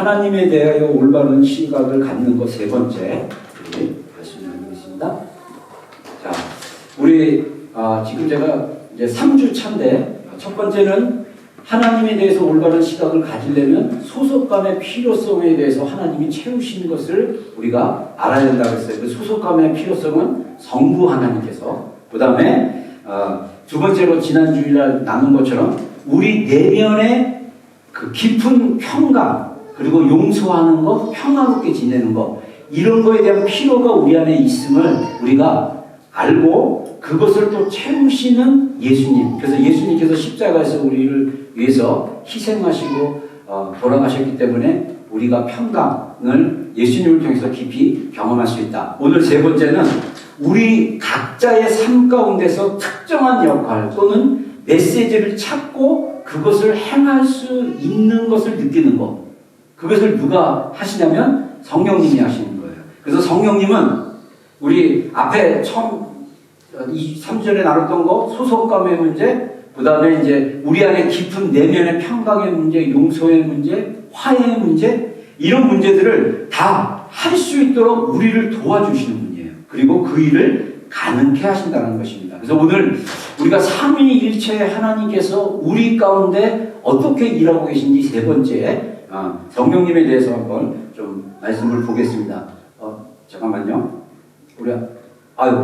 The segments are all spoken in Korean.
하나님에 대하여 올바른 시각을 갖는 것 세 번째 말씀 나누겠습니다. 자, 우리 지금 제가 이제 3주 차인데 첫 번째는 하나님에 대해서 올바른 시각을 가지려면 소속감의 필요성에 대해서 하나님이 채우신 것을 우리가 알아야 된다고 했어요. 그 소속감의 필요성은 성부 하나님께서, 그 다음에 두 번째로 지난 주일날 나눈 것처럼 우리 내면의 그 깊은 평강, 그리고 용서하는 것, 평화롭게 지내는 것, 이런 거에 대한 필요가 우리 안에 있음을 우리가 알고 그것을 또 채우시는 예수님. 그래서 예수님께서 십자가에서 우리를 위해서 희생하시고 돌아가셨기 때문에 우리가 평강을 예수님을 통해서 깊이 경험할 수 있다. 오늘 세 번째는 우리 각자의 삶 가운데서 특정한 역할 또는 메시지를 찾고 그것을 행할 수 있는 것을 느끼는 것. 그것을 누가 하시냐면 성령님이 하시는 거예요. 그래서 성령님은 우리 앞에 처음 3절에 나눴던 거, 소속감의 문제, 그 다음에 이제 우리 안에 깊은 내면의 평강의 문제, 용서의 문제, 화해의 문제, 이런 문제들을 다 할 수 있도록 우리를 도와주시는 분이에요. 그리고 그 일을 가능케 하신다는 것입니다. 그래서 오늘 우리가 삼위일체 하나님께서 우리 가운데 어떻게 일하고 계신지 세 번째 성령님에 대해서 한번 좀 말씀을 보겠습니다. 잠깐만요.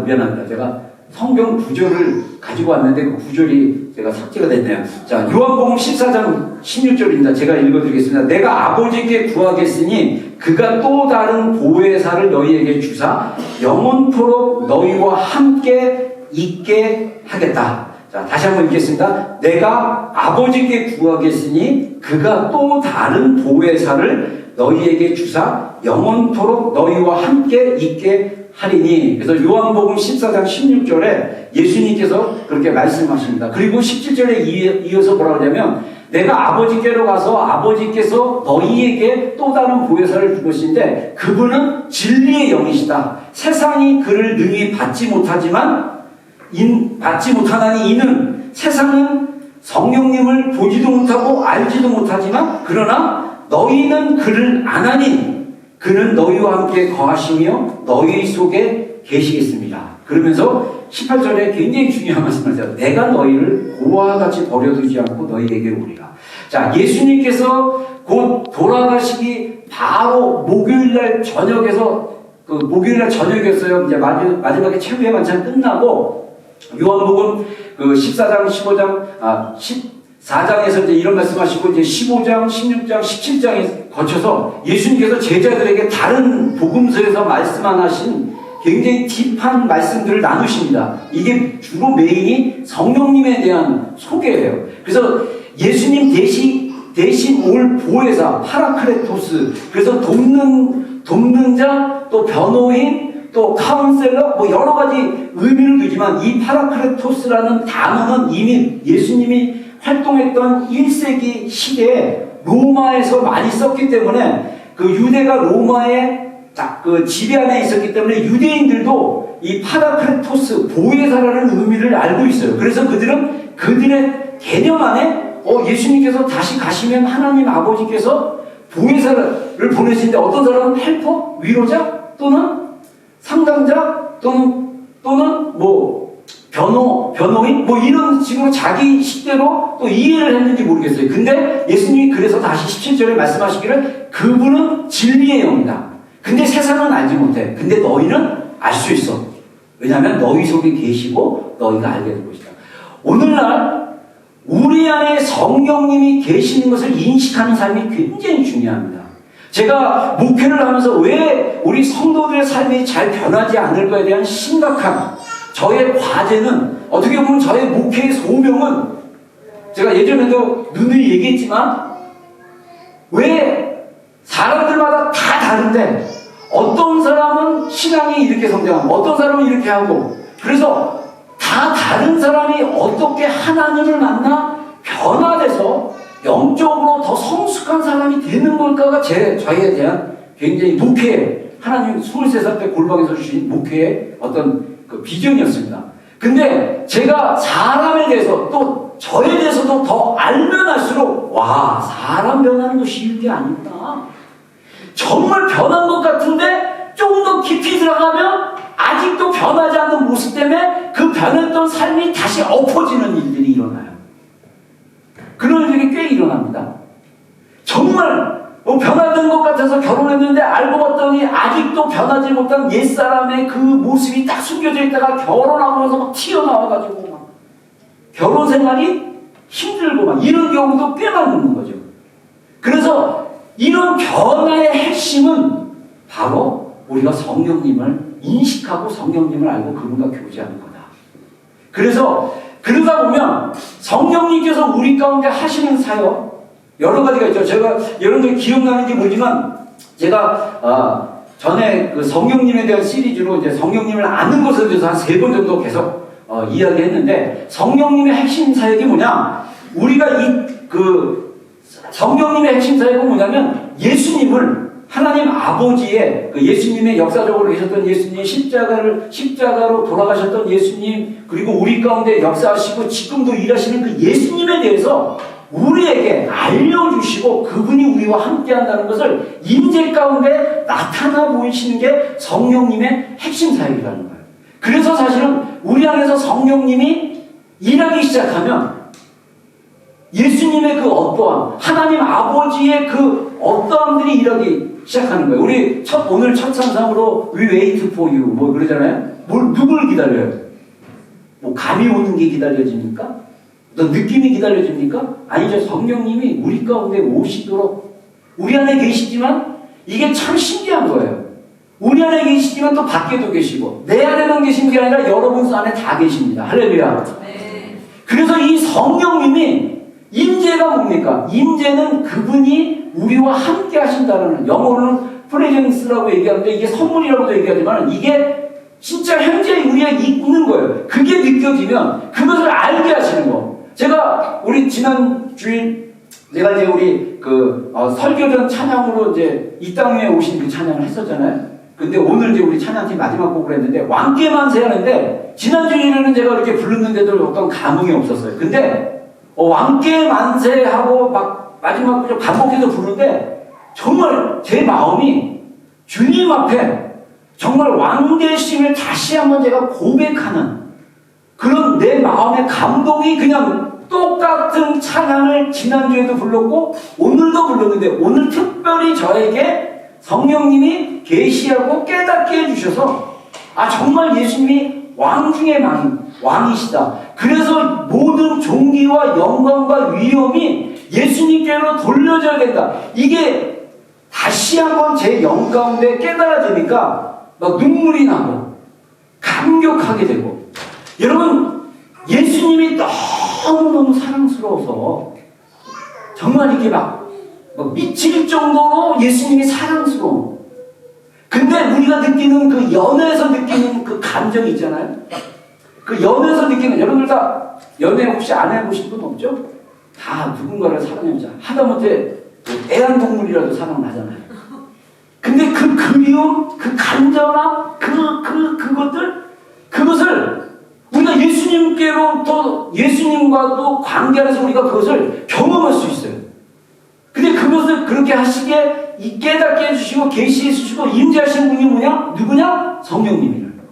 미안합니다. 제가 성경 구절을 가지고 왔는데 그 구절이 제가 삭제가 됐네요. 자, 요한복음 14장 16절입니다. 제가 읽어드리겠습니다. 내가 아버지께 구하겠으니 그가 또 다른 보혜사를 너희에게 주사 영원토록 너희와 함께 있게 하겠다. 자, 다시 한번 읽겠습니다. 내가 아버지께 구하겠으니 그가 또 다른 보혜사를 너희에게 주사 영원토록 너희와 함께 있게 하리니. 그래서 요한복음 14장 16절에 예수님께서 그렇게 말씀하십니다. 그리고 17절에 이어서 뭐라고 하냐면 내가 아버지께로 가서 아버지께서 너희에게 또 다른 보혜사를 주시는데 그분은 진리의 영이시다. 세상이 그를 능히 받지 못하나니 이는 세상은 성령님을 보지도 못하고 알지도 못하지만 그러나 너희는 그를 아나니 그는 너희와 함께 거하시며 너희 속에 계시겠습니다. 그러면서 18절에 굉장히 중요한 말씀을 하세요. 내가 너희를 고아와 같이 버려두지 않고 너희에게 오리라. 자, 예수님께서 곧 돌아가시기 바로 목요일날 저녁에서 목요일날 저녁이었어요. 이제 마지막에 최후의 만찬 끝나고 요한복음 14장, 15장, 14장에서 이제 이런 말씀하시고 이제 15장, 16장, 17장에 거쳐서 예수님께서 제자들에게 다른 복음서에서 말씀 안 하신 굉장히 딥한 말씀들을 나누십니다. 이게 주로 메인이 성령님에 대한 소개예요. 그래서 예수님 대신 올 보혜사 파라크레토스, 그래서 돕는 자, 또 변호인, 또 카운셀러, 뭐 여러 가지 의미를 두지만 이 파라크레토스라는 단어는 이미 예수님이 활동했던 1세기 시대에 로마에서 많이 썼기 때문에 그 유대가 로마의 그 지배 안에 있었기 때문에 유대인들도 이 파라크레토스, 보혜사라는 의미를 알고 있어요. 그래서 그들의 개념 안에 예수님께서 다시 가시면 하나님 아버지께서 보혜사를 보내시는데 어떤 사람은 헬퍼, 위로자, 또는 상담자, 또는 뭐 변호인, 뭐 이런 식으로 자기 식대로 또 이해를 했는지 모르겠어요. 근데 예수님이 그래서 다시 17절에 말씀하시기를 그분은 진리의 영이다. 근데 세상은 알지 못해. 근데 너희는 알 수 있어. 왜냐하면 너희 속에 계시고 너희가 알게 될 것이다. 오늘날 우리 안에 성령님이 계시는 것을 인식하는 삶이 굉장히 중요합니다. 제가 목회를 하면서 왜 우리 성도들의 삶이 잘 변하지 않을까에 대한 심각한 저의 과제는, 어떻게 보면 저의 목회의 소명은, 제가 예전에도 누누이 얘기했지만 왜 사람들마다 다 다른데 어떤 사람은 신앙이 이렇게 성장하고 어떤 사람은 이렇게 하고, 그래서 다 다른 사람이 어떻게 하나님을 만나 변화돼서 영적으로 더 성숙한 사람이 되는 걸까가 저에 대한 굉장히 목회, 하나님 23살 때 골방에서 주신 목회의 어떤 그 비전이었습니다. 근데 제가 사람에 대해서 또 저에 대해서도 더 알면 알수록 사람 변하는 거 쉬운 게 아니구나. 때문에 그 변했던 삶이 다시 엎어지는 일들이 일어나요. 그런 일이 꽤 일어납니다. 정말 변화된 것 같아서 결혼했는데 알고 봤더니 아직도 변하지 못한 옛사람의 그 모습이 딱 숨겨져 있다가 결혼하고 나서 막 튀어나와가지고 막 결혼 생활이 힘들고 막 이런 경우도 꽤 많은 거죠. 그래서 이런 변화의 핵심은 바로 우리가 성령님을 인식하고 성령님을 알고 그분과 교제하는 거다. 그래서 그러다 보면 성령님께서 우리 가운데 하시는 사역 여러 가지가 있죠. 제가 여러분들 기억나는지 모르지만 제가 전에 그 성령님에 대한 시리즈로 이제 성령님을 아는 것에 대해서 한 3번 정도 계속 이야기했는데 성령님의 핵심 사역이 뭐냐? 우리가 성령님의 핵심 사역은 뭐냐면 예수님을 하나님 아버지의 그 예수님의 역사적으로 계셨던 예수님, 십자가로 돌아가셨던 예수님, 그리고 우리 가운데 역사하시고 지금도 일하시는 그 예수님에 대해서 우리에게 알려주시고 그분이 우리와 함께 한다는 것을 임재 가운데 나타나 보이시는 게 성령님의 핵심 사역이라는 거예요. 그래서 사실은 우리 안에서 성령님이 일하기 시작하면 예수님의 그 어떠함, 하나님 아버지의 그 어떠함들이 일하기 시작하는 거예요. 우리 오늘 첫 찬상으로 We wait for you 뭐 그러잖아요. 누굴 기다려요? 뭐 감이 오는 게 기다려집니까? 어떤 느낌이 기다려집니까? 아니죠. 성령님이 우리 가운데 오시도록 우리 안에 계시지만 이게 참 신기한 거예요. 우리 안에 계시지만 또 밖에도 계시고 내 안에만 계신 게 아니라 여러분 안에 다 계십니다. 할렐루야. 네. 그래서 이 성령님이 임재가 뭡니까? 임재는 그분이 우리와 함께 하신다는, 영어로는 프레젠스라고 얘기하는데 이게 선물이라고도 얘기하지만 이게 진짜 현재 우리가 있는 거예요. 그게 느껴지면 그것을 알게 하시는 거. 제가 우리 지난 주일 내가 이제 우리 설교전 찬양으로 이제 이 땅에 오신 그 찬양을 했었잖아요. 근데 오늘 이제 우리 찬양팀 마지막 곡을 했는데 왕께 만세 하는데 지난 주일에는 제가 이렇게 부르는데도 어떤 감흥이 없었어요. 근데 왕께 만세하고 막 마지막 반복해서 부르는데 정말 제 마음이 주님 앞에 정말 왕되심을 다시 한번 제가 고백하는 그런 내 마음의 감동이 그냥 똑같은 찬양을 지난주에도 불렀고 오늘도 불렀는데 오늘 특별히 저에게 성령님이 계시하고 깨닫게 해주셔서 정말 예수님이 왕 중에 왕이시다. 그래서 모든 존귀와 영광과 위엄이 예수님께로 돌려져야 된다. 이게 다시 한번 제 영 가운데 깨달아지니까 막 눈물이 나고 감격하게 되고 여러분 예수님이 너무너무 사랑스러워서 정말 이렇게 막 미칠 정도로 예수님이 사랑스러워. 근데 우리가 느끼는 그 연애에서 느끼는 그 감정이 있잖아요. 그 연애에서 느끼는, 여러분들 다 연애 혹시 안 해보신 분 없죠? 다 누군가를 사랑해보자. 하다못해 애완동물이라도 사랑을 하잖아요. 근데 그 그리움, 그 간절함, 그것을 우리가 예수님께로부터 예수님과도 관계 안에서 우리가 그것을 경험할 수 있어요. 근데 그것을 그렇게 하시게 깨닫게 해주시고 계시해 주시고 임재하신 분이 누구냐? 성령님이라는 거예요.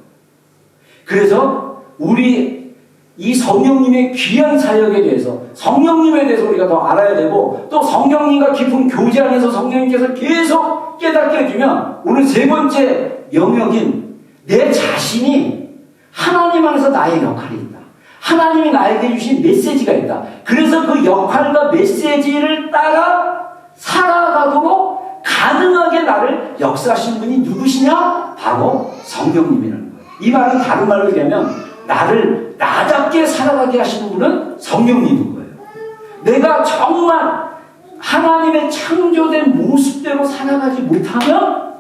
그래서 우리 이 성령님의 귀한 사역에 대해서 성령님에 대해서 우리가 더 알아야 되고 또 성령님과 깊은 교제 안에서 성령님께서 계속 깨닫게 해주면 오늘 3번째 영역인 내 자신이 하나님 안에서 나의 역할이 있다. 하나님이 나에게 주신 메시지가 있다. 그래서 그 역할과 메시지를 따라 살아가도록 가능하게 나를 역사하신 분이 누구시냐? 바로 성령님이라는 거예요. 이 말은 다른 말로 얘기하면 나를 나답게 살아가게 하시는 분은 성령님인 거예요. 내가 정말 하나님의 창조된 모습대로 살아가지 못하면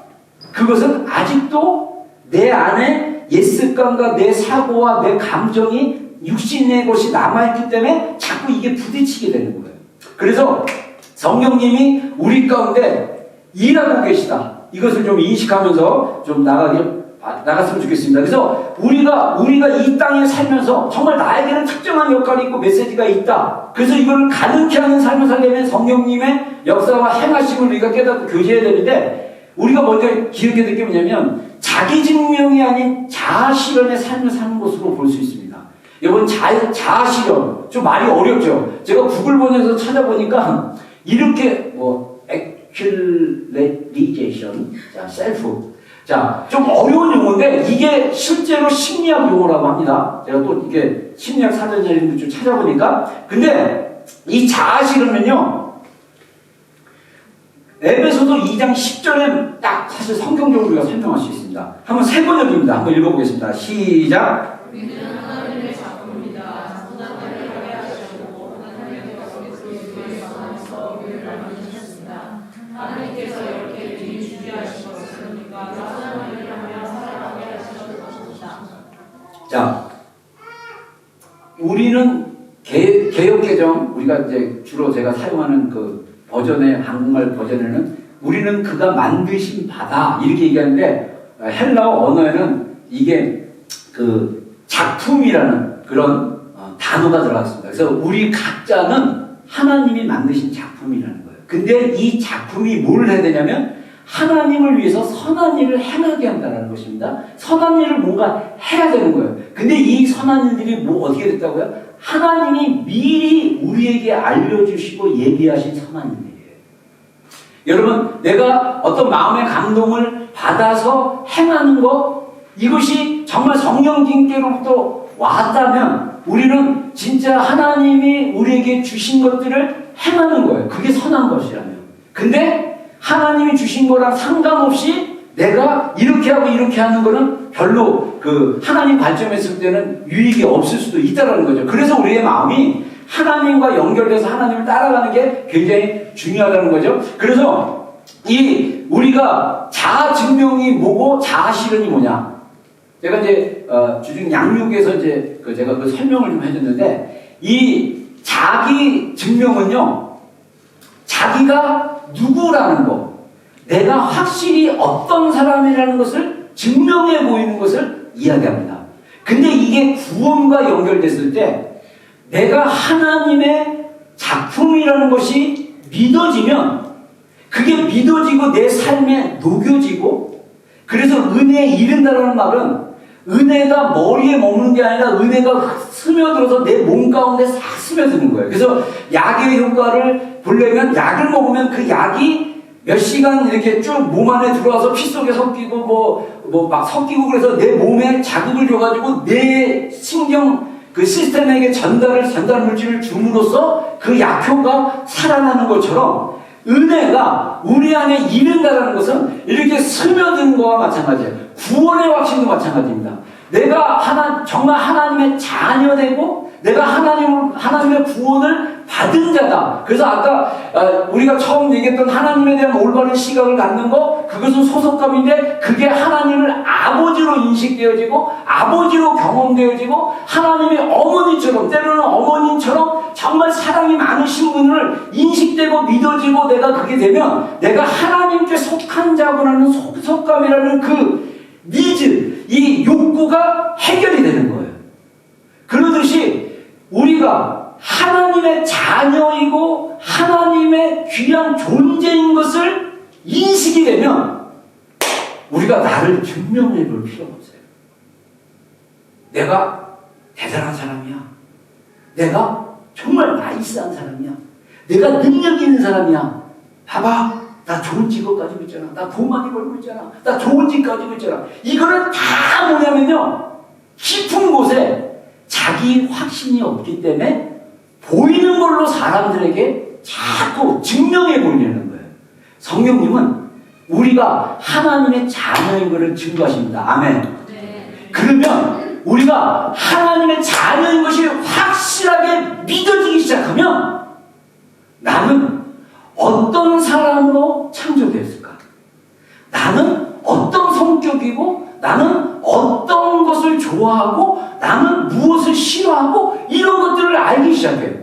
그것은 아직도 내 안에 옛 습관과 내 사고와 내 감정이 육신의 것이 남아있기 때문에 자꾸 이게 부딪히게 되는 거예요. 그래서 성령님이 우리 가운데 일하고 계시다. 이것을 좀 인식하면서 좀 나갔으면 좋겠습니다. 그래서 우리가 이 땅에 살면서 정말 나에게는 특정한 역할이 있고 메시지가 있다. 그래서 이걸 가능케 하는 삶을 살려면 성령님의 역사와 행하심을 우리가 깨닫고 교제해야 되는데 우리가 먼저 기억해야 될 게 뭐냐면 자기 증명이 아닌 자아실현의 삶을 사는 것으로 볼 수 있습니다. 여러분 자아실현 좀 말이 어렵죠. 제가 구글 번역에서 찾아보니까 이렇게 actualization, 자 셀프, 자 좀 어려운 용어인데 이게 실제로 심리학 용어라고 합니다. 제가 또 이게 심리학 사전이나 이런 거 좀 찾아보니까 근데 이 자아실현은요. 에베소서 2장 10절에 딱 사실 성경적으로 우리가 설명할 수 있습니다. 한번 세 번역입니다. 한번 읽어보겠습니다. 시작. 우리는 하나님의 작품이다. 하나님을 하게 하시고 하나님께서 그리스도에서 우리를 만드셨습니다. 하나님께서 이렇게 주게 하신 것은 우리가 하나님을 하며 살아가게 하시는 것입니다. 자, 우리는 개역개정 우리가 이제 주로 제가 사용하는 그 버전의 한국말 버전에는 우리는 그가 만드신 바다 이렇게 얘기하는데 헬라어 언어에는 이게 그 작품이라는 그런 단어가 들어갔습니다. 그래서 우리 각자는 하나님이 만드신 작품이라는 거예요. 근데 이 작품이 뭘 해야 되냐면 하나님을 위해서 선한 일을 행하게 한다는 것입니다. 선한 일을 뭔가 해야 되는 거예요. 근데 이 선한 일들이 어떻게 됐다고요? 하나님이 미리 우리에게 알려주시고 예비하신 선한 일이에요. 여러분, 내가 어떤 마음의 감동을 받아서 행하는 것, 이것이 정말 성령님께로부터 왔다면 우리는 진짜 하나님이 우리에게 주신 것들을 행하는 거예요. 그게 선한 것이라면. 근데 하나님이 주신 거랑 상관없이 내가 이렇게 하고 이렇게 하는 거는 별로 그 하나님 관점에서 볼 때는 유익이 없을 수도 있다는 거죠. 그래서 우리의 마음이 하나님과 연결돼서 하나님을 따라가는 게 굉장히 중요하다는 거죠. 그래서 이 우리가 자아 증명이 뭐고 자아 실현이 뭐냐? 제가 이제 주중 양육에서 이제 제가 그 설명을 좀 해줬는데 이 자기 증명은요, 자기가 누구라는 거, 내가 확실히 어떤 사람이라는 것을 증명해 보이는 것을 이야기합니다. 근데 이게 구원과 연결됐을 때 내가 하나님의 작품이라는 것이 믿어지면 그게 믿어지고 내 삶에 녹여지고 그래서 은혜에 이른다는 말은 은혜가 머리에 머무는 게 아니라 은혜가 스며들어서 내 몸 가운데 싹 스며드는 거예요. 그래서 약의 효과를 보려면 약을 먹으면 그 약이 몇 시간 이렇게 쭉 몸 안에 들어와서 피 속에 섞이고 막 섞이고 그래서 내 몸에 자극을 줘가지고 내 신경 그 시스템에게 전달 물질을 줌으로써 그 약효가 살아나는 것처럼 은혜가 우리 안에 이른다는 것은 이렇게 스며드는 것과 마찬가지예요. 구원의 확신도 마찬가지입니다. 내가 정말 하나님의 자녀되고 내가 하나님의 구원을 받은 자다. 그래서 아까 우리가 처음 얘기했던 하나님에 대한 올바른 시각을 갖는 거, 그것은 소속감인데 그게 하나님을 아버지로 인식되어지고 아버지로 경험되어지고 하나님의 어머니처럼, 때로는 어머님처럼 정말 사랑이 많으신 분을 인식되고 믿어지고 내가 그게 되면 내가 하나님께 속한 자구나는 소속감이라는 그 니즈, 이 욕구가 해결이 되는 거예요. 그러듯이 우리가 하나님의 자녀이고 하나님의 귀한 존재인 것을 인식이 되면 우리가 나를 증명해 볼 필요가 없어요. 내가 대단한 사람이야. 내가 정말 나이스한 사람이야. 내가 능력 있는 사람이야. 봐봐. 나 좋은 직업 가지고 있잖아. 나 돈 많이 벌고 있잖아. 나 좋은 집 가지고 있잖아. 이거는 다 뭐냐면요. 깊은 곳에 자기 확신이 없기 때문에 보이는 걸로 사람들에게 자꾸 증명해 보이려는 거예요. 성령님은 우리가 하나님의 자녀인 것을 증거하십니다. 아멘. 네. 그러면 우리가 하나님의 자녀인 것이 확실하게 믿어지기 시작하면 나는 어떤 사람으로 창조되었을까? 나는 어떤 성격이고 나는 어떤 것을 좋아하고 나는 무엇을 싫어하고 이런 것들을 알기 시작해요.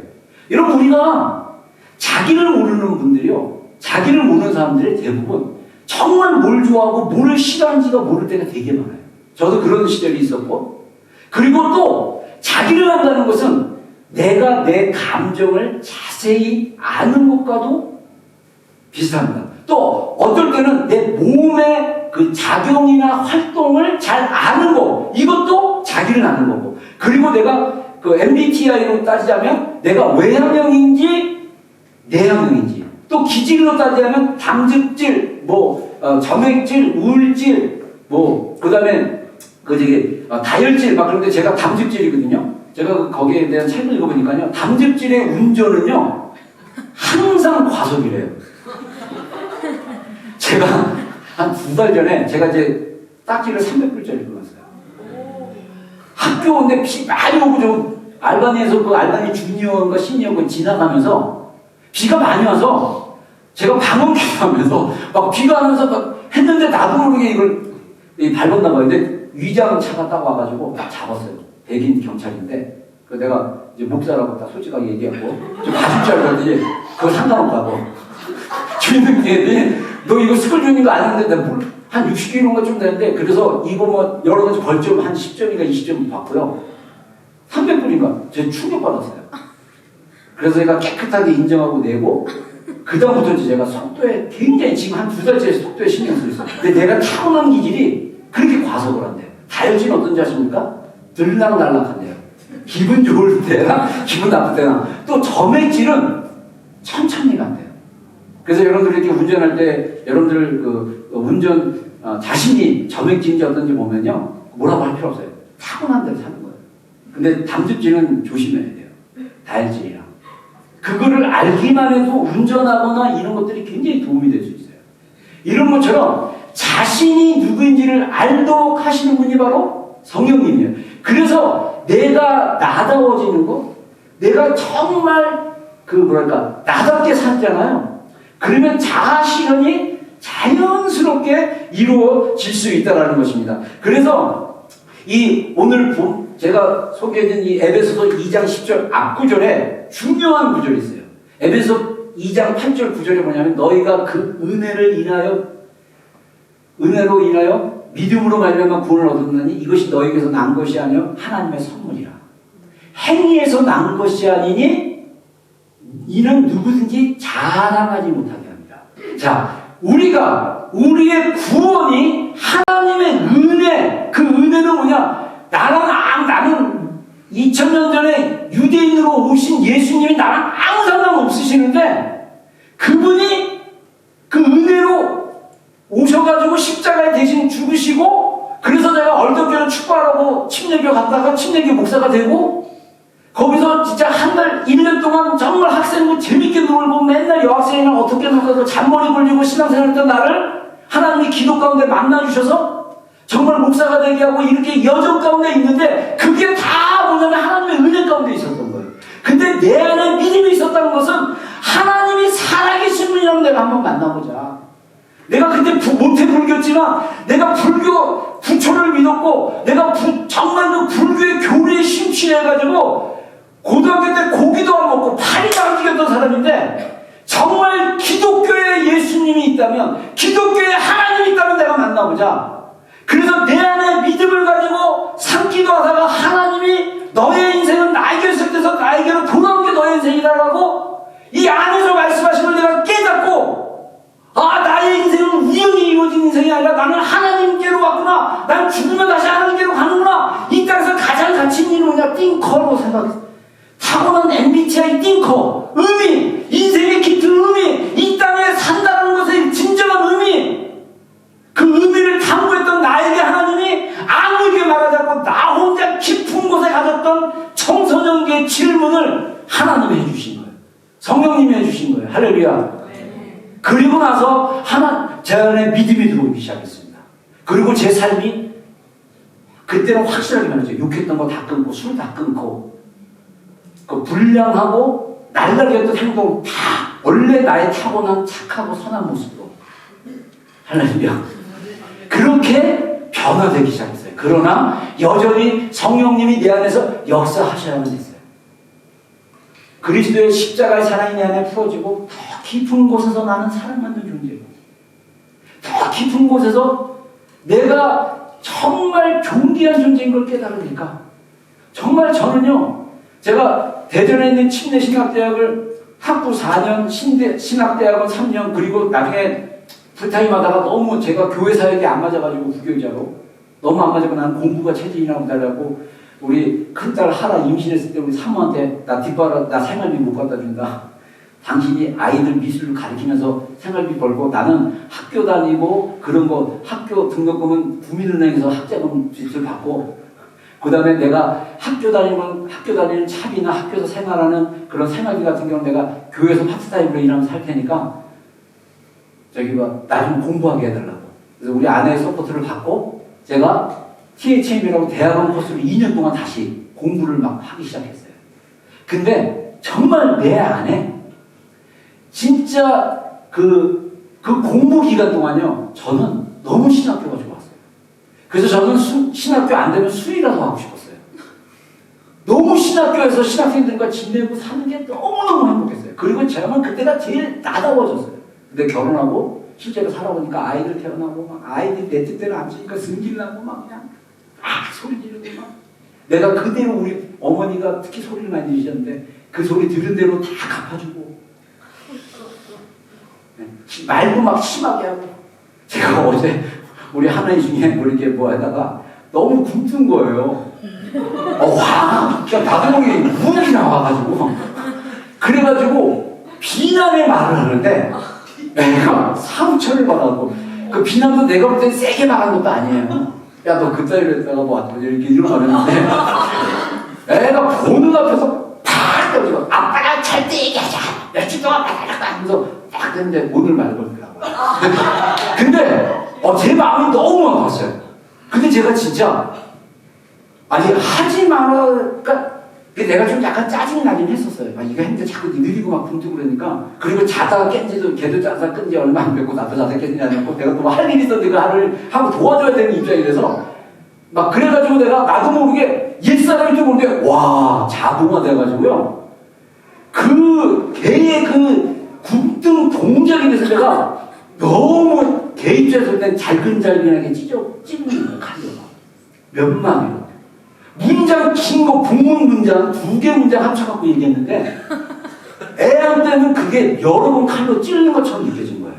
여러분, 우리가 자기를 모르는 분들이요, 자기를 모르는 사람들이 대부분 정말 뭘 좋아하고 뭘 싫어하는지가 모를 때가 되게 많아요. 저도 그런 시절이 있었고, 그리고 또 자기를 안다는 것은 내가 내 감정을 자세히 아는 것과도 비슷합니다. 또 어떨 때는 내 몸 그 작용이나 활동을 잘 아는 거, 이것도 자기를 아는 거고. 그리고 내가 그 MBTI로 따지자면 내가 외향형인지 내향형인지, 또 기질로 따지자면 담즙질, 점액질, 우울질, 그다음에 다혈질 막. 그런데 제가 담즙질이거든요. 제가 거기에 대한 책을 읽어보니까요, 담즙질의 운전은요 항상 과속이래요. 제가 한 2달 전에 제가 이제 딱지를 300불짜리 끊었어요. 학교 온데 비 많이 오고, 저 알바니에서 그 알바니 주니어인가 시니어가 지나가면서 비가 많이 와서 제가 방언 기도하면서 막 비가 와면서 막 했는데 나도 모르게 이걸 밟았나 봐요. 근데 위장 차가 딱 와가지고 딱 잡았어요. 백인 경찰인데, 그 내가 이제 목사라고 딱 솔직하게 얘기하고 좀 봐줄 줄 알았더니 그거 상관없다고. 주인님이 너 이거 스쿨 중인 거 아는데 내가 한 60kg인가 좀 되는데, 그래서 이거 여러 가지 벌점 한 10점인가 20점 받고요. 300불인가? 제가 충격받았어요. 그래서 제가 깨끗하게 인정하고 내고, 그다음부터 이제 제가 속도에 굉장히, 지금 한 2달째 속도에 신경 쓰고 있어요. 근데 내가 타고난 기질이 그렇게 과속을 한대요. 다혈질은 어떤지 아십니까? 들락날락한대요. 기분 좋을 때나 기분 나쁠 때나. 또 점액질은 천천히 간대요. 그래서 여러분들 이렇게 운전할 때 여러분들 운전 자신이 점액질인지 어떤지 보면요, 뭐라고 할 필요 없어요. 타고난 대로 사는 거예요. 근데 담즙질은 조심해야 돼요. 다혈질이랑. 그거를 알기만 해도 운전하거나 이런 것들이 굉장히 도움이 될 수 있어요. 이런 것처럼 자신이 누구인지를 알도록 하시는 분이 바로 성령님이에요. 그래서 내가 나다워지는 거, 내가 정말 나답게 살잖아요. 그러면 자아 실현이 자연스럽게 이루어질 수 있다는 것입니다. 그래서 오늘 제가 소개해드린 이 에베소서 2장 10절 앞구절에 중요한 구절이 있어요. 에베소 2장 8절 9절에 뭐냐면, 너희가 그 은혜로 인하여 믿음으로 말미암아 구원을 얻었나니 이것이 너희에게서 난 것이 아니요 하나님의 선물이라. 행위에서 난 것이 아니니 이는 누구든지 자랑하지 못하게 합니다. 자, 우리의 구원이 하나님의 은혜, 그 은혜는 뭐냐? 나는 2000년 전에 유대인으로 오신 예수님이 나랑 아무 상관없으시는데, 그분이 그 은혜로 오셔가지고 십자가에 대신 죽으시고, 그래서 제가 얼덕교를 축구하라고 침례교 갔다가 침례교 목사가 되고, 거기서 진짜 한 달, 1년 동안 정말 학생으로 재밌게 놀고 맨날 여학생이랑 어떻게 놀고 잔머리 굴리고 신앙생활했던 나를 하나님이 기도 가운데 만나주셔서 정말 목사가 되게 하고 이렇게 여정 가운데 있는데, 그게 다 뭐냐면 하나님의 은혜 가운데 있었던 거예요. 근데 내 안에 믿음이 있었다는 것은 하나님이 살아계신 분이라면 내가 한번 만나보자. 내가 그때 모태불교였지만 내가 부처를 믿었고, 내가 정말 그 불교의 교리에 심취해가지고 고등학교 때 고기도 안 먹고 파리도 안 죽였던 사람인데, 정말 기독교에 예수님이 있다면, 기독교에 하나님이 있다면 내가 만나보자. 그래서 내 안에 믿음을 가지고 삼기도 하다가 하나님이 너의 인생은 나에게 있을 때서 나에게로 돌아온 게 너의 인생이라고 이 안에서 말씀하신 걸 내가 깨닫고, 나의 인생은 우연히 이루어진 인생이 아니라 나는 하나님께로 왔구나. 난 죽으면 다시 하나님께로 가는구나. 이 땅에서 가장 가치 있는 일은 뭐냐? 띵커로 생각했어. 타고난 MBTI 띵커. 의미, 인생의 깊은 의미, 이 땅에 산다는 것의 진정한 의미, 그 의미를 탐구했던 나에게 하나님이 아무에게 말하지 않고 나 혼자 깊은 곳에 가졌던 청소년기의 질문을 하나님이 해주신 거예요. 성령님이 해주신 거예요. 할렐루야. 그리고 나서 제 안에 믿음이 들어오기 시작했습니다. 그리고 제 삶이 그때는 확실하게 말했죠. 욕했던 거 다 끊고, 술 다 끊고, 그 불량하고 날라리였던 행동 다 원래 나의 타고난 착하고 선한 모습으로. 할렐루야. 그렇게 변화되기 시작했어요. 그러나 여전히 성령님이 내 안에서 역사하셔야만 했어요. 그리스도의 십자가의 사랑이 내 안에 풀어지고, 더 깊은 곳에서 나는 사랑받는 존재예요. 더 깊은 곳에서 내가 정말 존귀한 존재인 걸 깨달으니까, 정말 저는요, 제가 대전에 있는 침례신학대학을 학부 4년, 신학대학은 3년, 그리고 나중에 풀타임 하다가 너무 제가 교회 사역이 안 맞아가지고 부교육자로 너무 안 맞아서 나는 공부가 체질이라고 달라고 우리 큰딸 하라 임신했을 때 우리 사모한테 나 뒷바라 나 생활비 못 갖다 준다. 당신이 아이들 미술을 가르치면서 생활비 벌고 나는 학교 다니고 그런 거 학교 등록금은 국민은행에서 학자금 빚을 받고 그 다음에 내가 학교 다니는 차비나 학교에서 생활하는 그런 생활비 같은 경우는 내가 교회에서 파트타임으로 일하면서 할 테니까 저기 나 좀 공부하게 해달라고. 그래서 우리 아내의 서포트를 받고 제가 THM이라고 대학원 코스를 2년 동안 다시 공부를 막 하기 시작했어요. 근데 정말 내 안에 진짜 그 공부 기간 동안요, 저는 너무 신학교가 좋았어요. 그래서 저는 신학교 안 되면 수의라도 하고 싶었어요. 너무 신학교에서 신학생들과 지내고 사는 게 너무너무 행복했어요. 그리고 저는 그때가 제일 나다워졌어요. 근데 결혼하고 실제로 살아보니까 아이들 태어나고 막 아이들이 내 뜻대로 안 치니까 승질나고 막 그냥 소리 지르고 막 내가 그대로 우리 어머니가 특히 소리를 많이 지르셨는데 그 소리 들은 대로 다 갚아주고 말도 막 심하게 하고 제가 어제 우리 하나님 중에 우리 이렇게 뭐 하다가 너무 굶뜬 거예요. 와, 나도모르게 눈이 나와가지고 그래가지고 비난의 말을 하는데 내가 상처를 받았고 그 비난도 내가 볼 땐 세게 말한 것도 아니에요. 야, 너 그따위로 했다가 뭐 이렇게 이러고 하는데 애가 보는 앞에서 팍 떠지고 아빠랑 절대 얘기하지 않아. 며칠 동안 말하라고 하면서 딱 했는데 오늘 말 걸더라고요. 근데 제 마음이 너무 아팠어요. 근데 제가 진짜 아니 하지 말아까 내가 좀 약간 짜증이 나긴 했었어요. 이거 했는데 자꾸 느리고 막 굶고 그러니까 그리고 자다가 깬지도 걔도 자다가 끈지 얼마 안 됐고 나도 자다가 깬지 안 됐고 내가 또 할 일이 있었는데 그 하루를 하고 도와줘야 되는 입장이 돼서 막 그래가지고 내가 나도 모르게 옛사람인 줄 모르게 와 자동화 돼가지고요 그 걔의 그 굽등 동작에 대해서 내가 너무 걔 입장에서 땐 잘근잘근하게 찢는 거야 칼로가 몇 마디로 문장 긴 거 북문 문장 2개 문장 합쳐갖고 얘기했는데 애한테는 그게 여러 번 칼로 찌르는 것처럼 느껴진 거예요.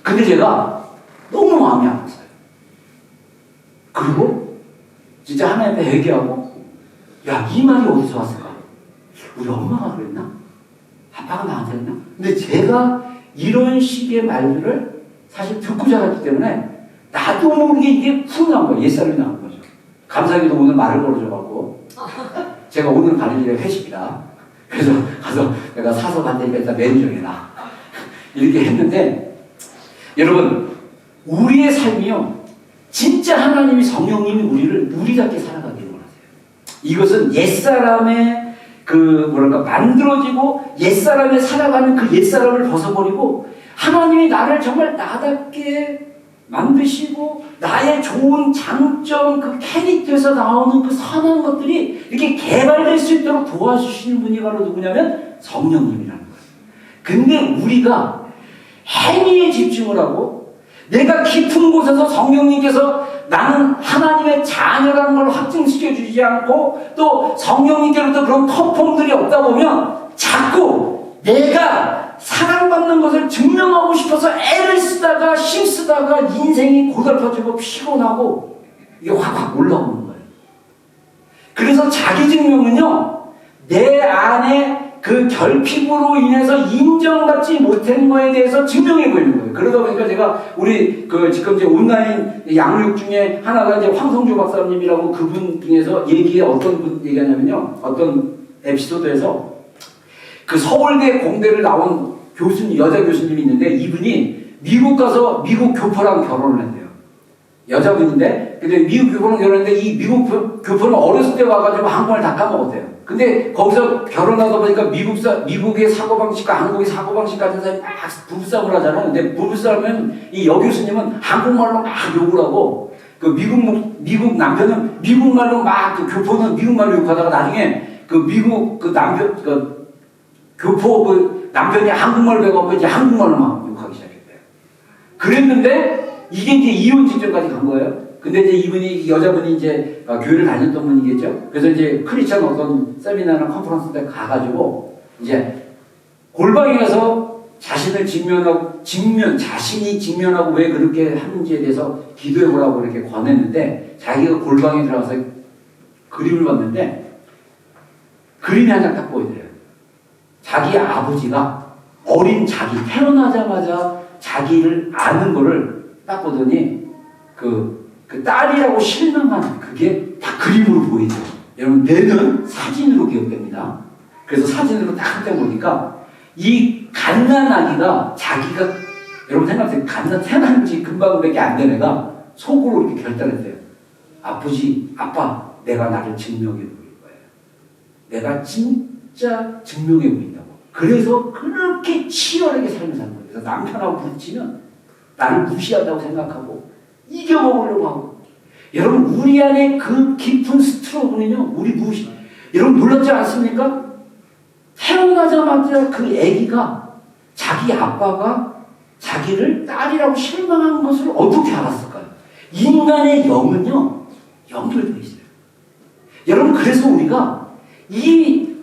근데 제가 너무 마음이 아팠어요. 그리고 진짜 하나님께 얘기하고 야, 이 말이 어디서 왔을까? 우리 엄마가 그랬나? 아빠가 나한테 했나? 근데 제가 이런 식의 말들을 사실 듣고 자랐기 때문에 나도 모르게 이게 훅 나온 거예요. 옛사람이 나온 거죠. 감사하게도 오늘 말을 걸어줘갖고 제가 오늘 가는 길에 회식이다. 그래서 가서 내가 사서 간다니까 일단 메뉴 정해놔. 이렇게 했는데 여러분 우리의 삶이요 진짜 하나님이 성령님이 우리를 우리답게 살아가기를 원하세요. 이것은 옛사람의 만들어지고 옛사람에 살아가는 그 옛사람을 벗어버리고 하나님이 나를 정말 나답게 만드시고 나의 좋은 장점 그 캐릭터에서 나오는 그 선한 것들이 이렇게 개발될 수 있도록 도와주시는 분이 바로 누구냐면 성령님이라는 거예요. 근데 우리가 행위에 집중을 하고 내가 깊은 곳에서 성령님께서 나는 하나님의 자녀라는 걸 확증시켜 주지 않고 또 성령님께로부터 그런 터폼들이 없다 보면 자꾸 내가 사랑받는 것을 증명하고 싶어서 애를 쓰다가 힘쓰다가 인생이 고달파지고 피곤하고 이게 확 올라오는 거예요. 그래서 자기 증명은요 내 안에 그 결핍으로 인해서 인정받지 못한 거에 대해서 증명해 보이는 거예요. 그러다 보니까 제가 우리 지금 이제 온라인 양육 중에 하나가 이제 황성주 박사님이라고 그분 중에서 어떤 분 얘기하냐면요. 어떤 에피소드에서 그 서울대 공대를 나온 여자 교수님이 있는데 이분이 미국 가서 미국 교포랑 결혼을 했대요. 여자분인데 근데 미국 교포랑 결혼했는데 이 미국 교포는 어렸을 때 와가지고 한국말 다 까먹었대요. 근데 거기서 결혼하다 보니까 미국의 사고방식과 한국의 사고방식 같은 사람이 막 부부싸움을 하잖아요. 근데 부부싸움은 이 여교수님은 한국말로 막 욕을 하고 그 미국 남편은 미국말로 막 그 교포는 미국말로 욕하다가 나중에 그 미국 그 남편 교포 그 남편이 한국말을 배워갖고 이제 한국말로 막 욕하기 시작했대요. 그랬는데 이게 이제 이혼 직전까지 간 거예요. 근데 이제 여자분이 이제 교회를 다녔던 분이겠죠. 그래서 이제 크리스찬 어떤 세미나나 컨퍼런스 때 가가지고 이제 골방에 가서 자신이 직면하고 왜 그렇게 하는지에 대해서 기도해 보라고 이렇게 권했는데, 자기가 골방에 들어가서 그림을 봤는데, 그림이 한 장 딱 보이더래요. 자기 아버지가 어린 자기, 태어나자마자 자기를 아는 거를 딱 보더니, 그 딸이라고 실명하는 그게 딱 그림으로 보이죠. 여러분, 뇌는 사진으로 기억됩니다. 그래서 사진으로 딱 한 장 보니까, 이 갓난아기가 자기가, 여러분 생각하세요. 태어난 지 금방밖에 안 된 애가 속으로 이렇게 결단했어요. 아빠, 내가 나를 증명해 보일 거예요. 내가 진짜 증명해 보인다고. 그래서 그렇게 치열하게 삶을 사는 거예요. 그래서 남편하고 부딪히면 나를 무시한다고 생각하고 이겨먹으려고 하고. 여러분, 우리 안에 그 깊은 스트로크는요, 여러분 놀랍지 않습니까? 태어나자마자 그 아기가 자기 아빠가 자기를 딸이라고 실망한 것을 어떻게 알았을까요? 인간의 영은요, 연결되어 있어요. 여러분, 그래서 우리가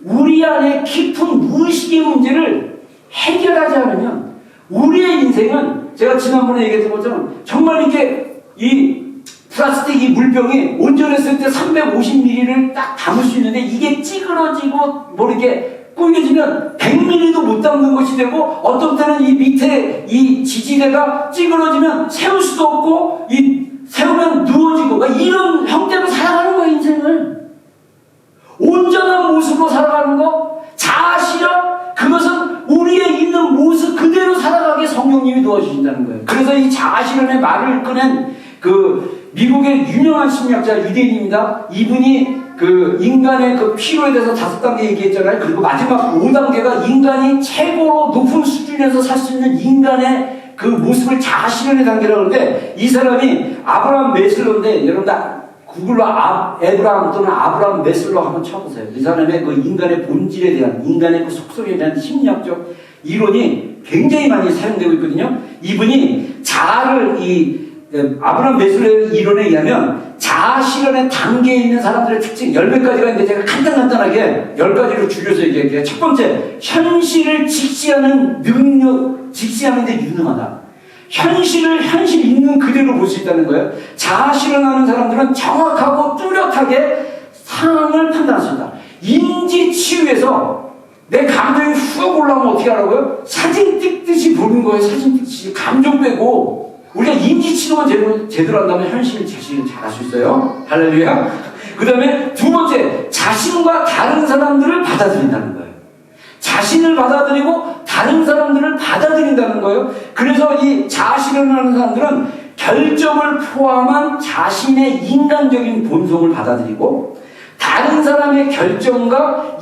우리 안에 깊은 무의식의 문제를 해결하지 않으면 우리의 인생은, 제가 지난번에 얘기했던 것처럼 정말 이렇게 이 플라스틱 이 물병이 온전했을 때 350ml를 딱 담을 수 있는데, 이게 찌그러지고 이렇게 꾸겨지면 100ml도 못 담는 것이 되고, 어떤 때는 이 밑에 이 지지대가 찌그러지면 세울 수도 없고, 세우면 누워지고, 그러니까 이런 형태로 살아가는 거야, 인생을. 온전한 모습으로 살아가는 거, 자아실현, 그것은 우리의 있는 모습 그대로 살아가게 성령님이 도와주신다는 거예요. 그래서 이 자아실현의 말을 꺼낸 미국의 유명한 심리학자 유대인입니다. 이분이 인간의 피로에 대해서 5단계 얘기했잖아요. 그리고 마지막 5단계가 인간이 최고로 높은 수준에서 살 수 있는 인간의 그 모습을 자아실현의 단계라고 하는데, 이 사람이 아브라함 메슬로인데, 여러분 다 구글로 에브라함 또는 아브라함 메슬로 한번 쳐보세요. 이 사람의 인간의 본질에 대한, 인간의 속성에 대한 심리학적 이론이 굉장히 많이 사용되고 있거든요. 이분이 자아를 아브라함 메슬로의 이론에 의하면 자아 실현의 단계에 있는 사람들의 특징 10몇 가지가 있는데, 제가 간단하게 10가지로 줄여서 얘기할게요. 첫 번째, 현실을 직시하는 데 유능하다. 현실 있는 그대로 볼 수 있다는 거예요. 자아 실현하는 사람들은 정확하고 뚜렷하게 상황을 판단할 수 있다. 인지 치유에서 내 감정이 훅 올라오면 어떻게 하라고요? 사진 찍듯이 보는 거예요. 사진 찍듯이. 감정 빼고. 우리가 인지치료만 제대로 한다면 현실 직시를 잘 할 수 있어요. 할렐루야. 그 다음에 두 번째, 자신과 다른 사람들을 받아들인다는 거예요. 자신을 받아들이고 다른 사람들을 받아들인다는 거예요. 그래서 이 자아실현하는 사람들은 결정을 포함한 자신의 인간적인 본성을 받아들이고, 다른 사람의 결정과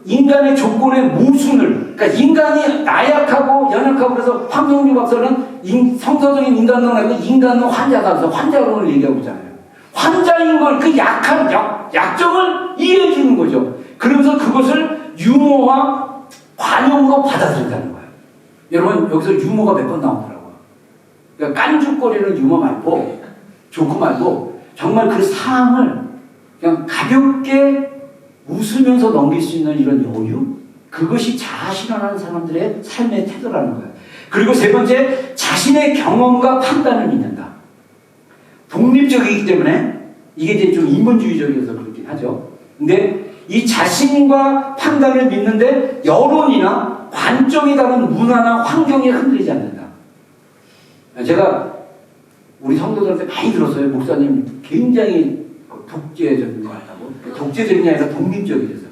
인간의 조건의 모순을, 그러니까 인간이 나약하고 연약하고, 그래서 황성주 박사는 성서적인 인간론을 하고 인간론 환자다, 그래서 환자론을 얘기하고 있잖아요. 환자인 걸, 그 약한 약점을 이해해 주는 거죠. 그러면서 그것을 유머와 관용으로 받아들인다는 거예요. 여러분, 여기서 유머가 몇 번 나오더라고요. 그러니까 깐죽거리는 유머 말고, 조크 말고, 정말 그 상황을 그냥 가볍게 웃으면서 넘길 수 있는 이런 여유, 그것이 자아실현하는 사람들의 삶의 태도라는 거예요. 그리고 세 번째, 자신의 경험과 판단을 믿는다. 독립적이기 때문에 이게 이제 좀 인본주의적이어서 그렇긴 하죠. 근데 이 자신과 판단을 믿는데 여론이나 관점이 다른 문화나 환경에 흔들리지 않는다. 제가 우리 성도들한테 많이 들었어요. 목사님 굉장히 독재적인 거 같다고. 독재적인 게 아니라 독립적이어서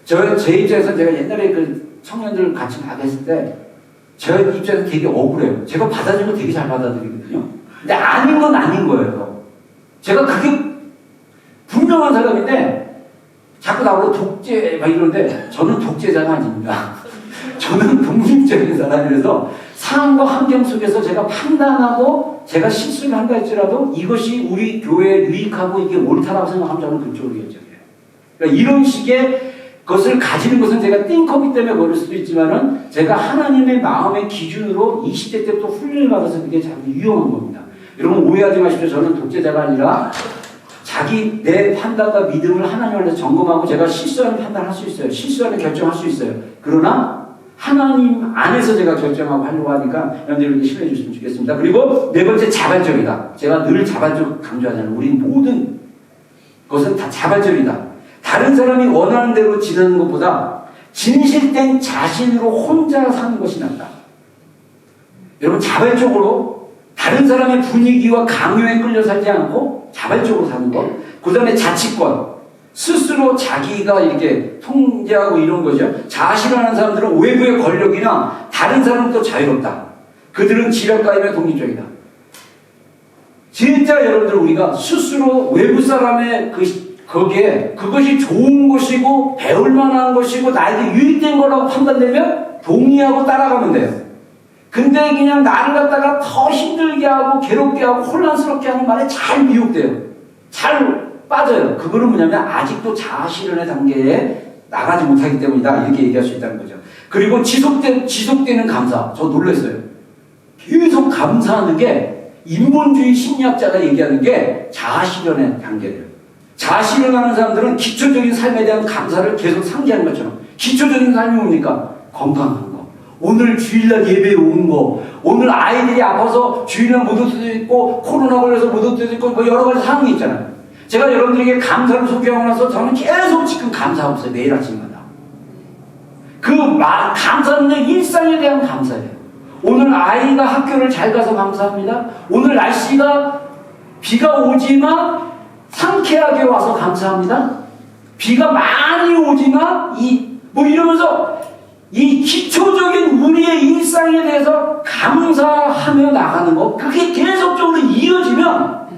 그래요. 제 입장에서 제가 옛날에 청년들 같이 나갔을 때 제 입장에서 되게 억울해요. 제가 받아들인 거 되게 잘 받아들이거든요. 근데 아닌 건 아닌 거예요. 제가 그게 분명한 사람인데 자꾸 나보고 독재 막 이러는데, 저는 독재자가 아닙니다. 저는 독립적인 사람이라서 상황과 환경 속에서 제가 판단하고 제가 실수를 한다 할지라도 이것이 우리 교회에 유익하고 이게 옳다라고 생각하면 저는 그쪽으로 결정해요. 그러니까 이런 식의 것을 가지는 것은 제가 띵커기 때문에 그럴 수도 있지만은, 제가 하나님의 마음의 기준으로 20대 때부터 훈련을 받아서 그게 참 유용한 겁니다. 여러분 오해하지 마십시오. 저는 독재자가 아니라 내 판단과 믿음을 하나님 안에서 점검하고 제가 실수하는 판단을 할 수 있어요. 실수하는 결정할 수 있어요. 그러나 하나님 안에서 제가 결정하고 하려고 하니까 여러분들 이렇게 신뢰해 주시면 좋겠습니다. 그리고 네 번째, 자발적이다. 제가 늘 자발적 강조하잖아요. 우리 모든 것은 다 자발적이다. 다른 사람이 원하는 대로 지내는 것보다 진실된 자신으로 혼자 사는 것이 낫다. 여러분, 자발적으로 다른 사람의 분위기와 강요에 끌려 살지 않고 자발적으로 사는 것. 그 다음에 자치권. 스스로 자기가 이렇게 통제하고 이런 거죠. 자아실현하는 사람들은 외부의 권력이나 다른 사람도 자유롭다. 그들은 지략가임에 독립적이다. 진짜 여러분들 우리가 스스로 외부 사람의 거기에 그것이 좋은 것이고 배울 만한 것이고 나에게 유익된 거라고 판단되면 동의하고 따라가면 돼요. 근데 그냥 나를 갖다가 더 힘들게 하고 괴롭게 하고 혼란스럽게 하는 말에 잘 미혹돼요. 잘 빠져요. 그거는 뭐냐면 아직도 자아실현의 단계에 나가지 못하기 때문이다. 이렇게 얘기할 수 있다는 거죠. 그리고 지속되는 감사. 저 놀랐어요. 계속 감사하는 게 인본주의 심리학자가 얘기하는 게 자아실현의 단계예요. 자아실현하는 사람들은 기초적인 삶에 대한 감사를 계속 상기하는 것처럼. 기초적인 삶이 뭡니까? 건강한 거. 오늘 주일날 예배에 온 거. 오늘 아이들이 아파서 주일날 못 올 수도 있고 코로나 걸려서 못 올 수도 있고 뭐 여러 가지 상황이 있잖아요. 제가 여러분들에게 감사를 소개하고 나서 저는 계속 지금 감사하고 있어요. 매일 아침마다. 감사는 일상에 대한 감사예요. 오늘 아이가 학교를 잘 가서 감사합니다. 오늘 날씨가 비가 오지만 상쾌하게 와서 감사합니다. 비가 많이 오지만 이러면서 이 기초적인 우리의 일상에 대해서 감사하며 나가는 것, 그게 계속적으로 이어지면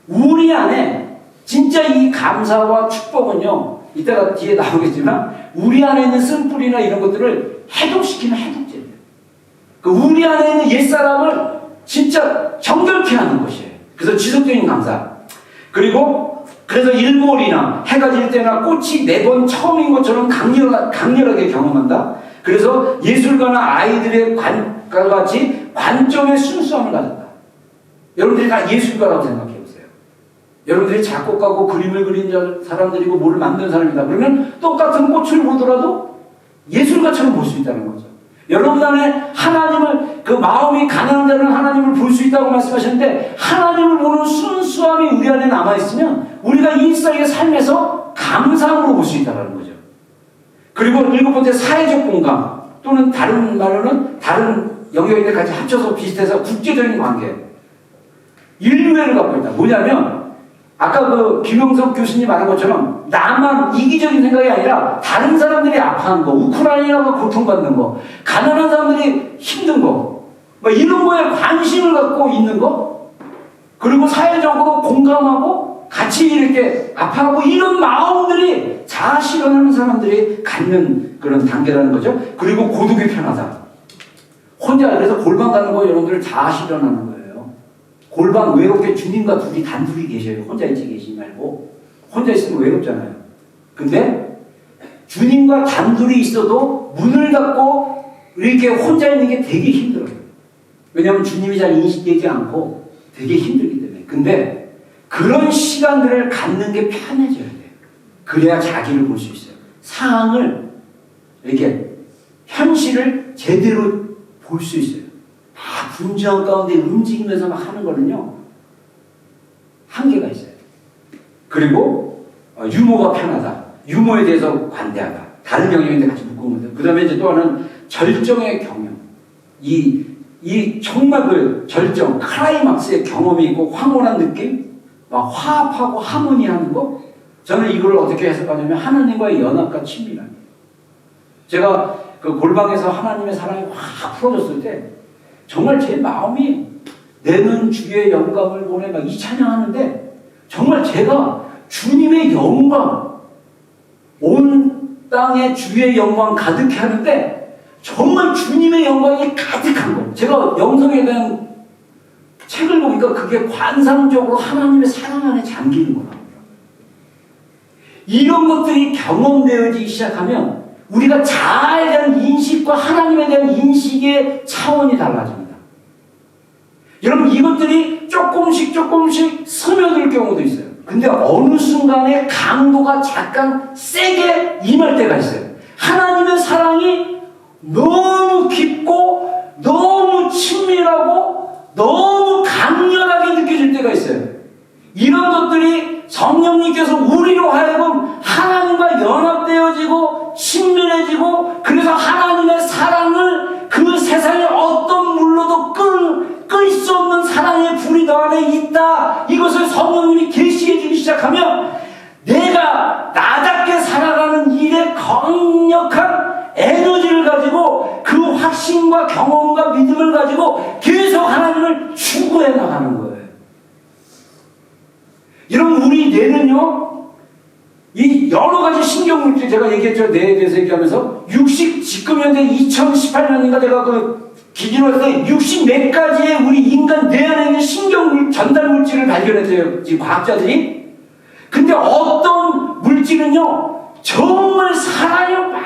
우리 안에 진짜 이 감사와 축복은요, 이따가 뒤에 나오겠지만 우리 안에 있는 쓴뿌리나 이런 것들을 해독시키는 해독제예요. 우리 안에 있는 옛사람을 진짜 정결케 하는 것이에요. 그래서 지속적인 감사. 그래서 일몰이나 해가 질 때나 꽃이 매번 처음인 것처럼 강렬하게 경험한다. 그래서 예술가나 아이들의 관과 같이 관점의 순수함을 가졌다. 여러분들이 다 예술가라고 생각해 보세요. 여러분들이 작곡가고 그림을 그린 사람들이고 뭘 만든 사람이다. 그러면 똑같은 꽃을 보더라도 예술가처럼 볼 수 있다는 거죠. 여러분 안에 하나님을, 마음이 가난한 자는 하나님을 볼 수 있다고 말씀하셨는데, 하나님을 보는 순수함이 우리 안에 남아있으면 우리가 일상의 삶에서 감사함으로 볼 수 있다는 거죠. 그리고 일곱 번째, 사회적 공감, 또는 다른 말로는 다른 영역인데 같이 합쳐서 비슷해서 국제적인 관계. 인류애를 갖고 있다. 뭐냐면 아까 김영석 교수님 말한 것처럼 나만 이기적인 생각이 아니라 다른 사람들이 아파하는 거, 우크라이나가 고통받는 거, 가난한 사람들이 힘든 거, 이런 거에 관심을 갖고 있는 거, 그리고 사회적으로 공감하고 같이 이렇게 아파하고 이런 마음들이 자아실현하는 사람들이 갖는 그런 단계라는 거죠. 그리고 고독이 편하다. 그래서 골방 가는 거 여러분들 자아실현하는 거예요. 골방 외롭게 주님과 단둘이 계셔요. 혼자 있지 계시지 말고. 혼자 있으면 외롭잖아요. 근데 주님과 단둘이 있어도 문을 닫고 이렇게 혼자 있는 게 되게 힘들어요. 왜냐하면 주님이 잘 인식되지 않고 되게 힘들기 때문에. 근데 그런 시간들을 갖는 게 편해져야 돼요. 그래야 자기를 볼 수 있어요. 상황을 이렇게 현실을 제대로 볼 수 있어요. 다 분주한 가운데 움직이면서 막 하는 거는요, 한계가 있어요. 그리고 유머가 편하다. 유머에 대해서 관대하다. 다른 영역인데 같이 묶은 거죠. 그 다음에 이제 또 하나는 절정의 경험. 이 정말 절정, 클라이막스의 경험이 있고 황홀한 느낌, 막 화합하고 하모니하는 거. 저는 이걸 어떻게 해석하냐면 하나님과의 연합과 친밀함. 제가 골방에서 하나님의 사랑이 확 풀어졌을 때 정말 제 마음이 내는 주의 영광을 보내 막 이 찬양하는데 정말 제가 주님의 영광, 온 땅에 주의 영광 가득해 하는데 정말 주님의 영광이 가득한 거. 제가 영성에 대한 책을 보니까 그게 관상적으로 하나님의 사랑 안에 잠기는 거랍니다. 이런 것들이 경험되어지기 시작하면 우리가 자아에 대한 인식과 하나님에 대한 인식의 차원이 달라집니다. 여러분, 이것들이 조금씩 스며들 경우도 있어요. 근데 어느 순간에 강도가 잠깐 세게 임할 때가 있어요. 하나님의 사랑이 너무 깊고 너무 친밀하고 너무 강렬하게 느껴질 때가 있어요. 이런 것들이 성령님께서 우리로 하여금 하나님과 연합되어지고 친밀해지고, 그래서 하나님의 사랑을 그 세상의 어떤 물로도 끌 수 없는 사랑의 불이 너 안에 있다, 이것을 성령님이 계시해 주기 시작하면 내가 나답게 살아가는 일에 강력한 에너지를 가지고 그 확신과 경험과 믿음을 가지고 계속 하나님을 추구해 나가는 거예요. 여러분, 우리 뇌는요, 이 여러 가지 신경물질, 제가 얘기했죠, 뇌에 대해서 얘기하면서 지금 현재 2018년인가 제가 기준으로 해서 60몇 가지의 우리 인간 뇌 안에 있는 전달 물질을 발견했어요, 지금 과학자들이. 근데 어떤 물질은요, 정말 사랑이 막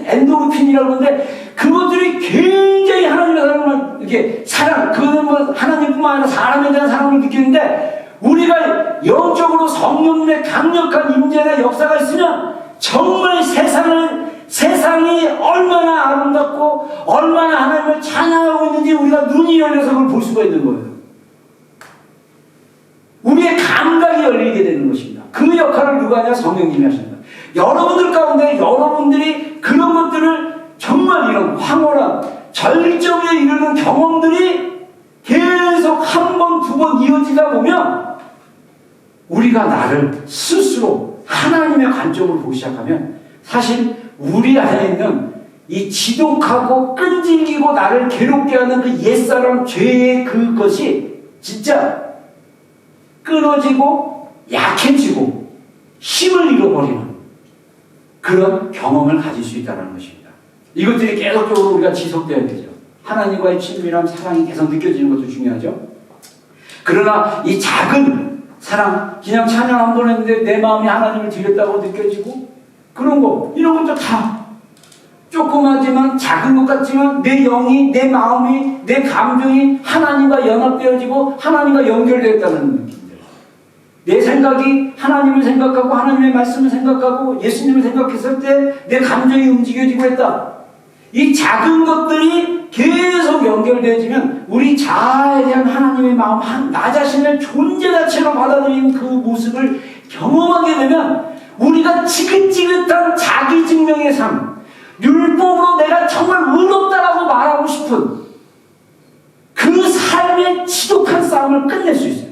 엔도르핀이라고 하는데, 그것들이 굉장히 하나님의 사랑을, 이렇게 그거는 뭐 하나님뿐만 아니라 사람에 대한 사랑을 느끼는데, 우리가 영적으로 성령님의 강력한 임재나 역사가 있으면 정말 세상이 얼마나 아름답고 얼마나 하나님을 찬양하고 있는지 우리가 눈이 열려서 그걸 볼 수가 있는 거예요. 우리의 감각이 열리게 되는 것입니다. 그 역할을 누가 하냐? 성령님이 하십니다. 여러분들 가운데 여러분들이 그런 것들을 정말 이런 황홀한 절정에 이르는 경험들이 계속 한 번, 두 번 이어지다 보면 우리가 나를 스스로 하나님의 관점으로 보기 시작하면 사실 우리 안에 있는 이 지독하고 끈질기고 나를 괴롭게 하는 그 옛사람 죄의 그것이 진짜 끊어지고 약해지고 힘을 잃어버리는 그런 경험을 가질 수 있다는 것입니다. 이것들이 계속적으로 우리가 지속돼야 되죠. 하나님과의 친밀함, 사랑이 계속 느껴지는 것도 중요하죠. 그러나 이 작은 사랑, 그냥 찬양 한 번 했는데 내 마음이 하나님을 드렸다고 느껴지고 그런 거, 이런 것도 다 조그마지만 작은 것 같지만 내 영이, 내 마음이, 내 감정이 하나님과 연합되어지고 하나님과 연결되었다는 느낌이에요. 내 생각이 하나님을 생각하고 하나님의 말씀을 생각하고 예수님을 생각했을 때 내 감정이 움직여지고 했다. 이 작은 것들이 계속 연결되어지면 우리 자아에 대한 하나님의 마음, 나 자신의 존재 자체로 받아들이는 그 모습을 경험하게 되면 우리가 지긋지긋한 자기 증명의 삶, 율법으로 내가 정말 의롭다라고 말하고 싶은 그 삶의 지독한 싸움을 끝낼 수 있어요.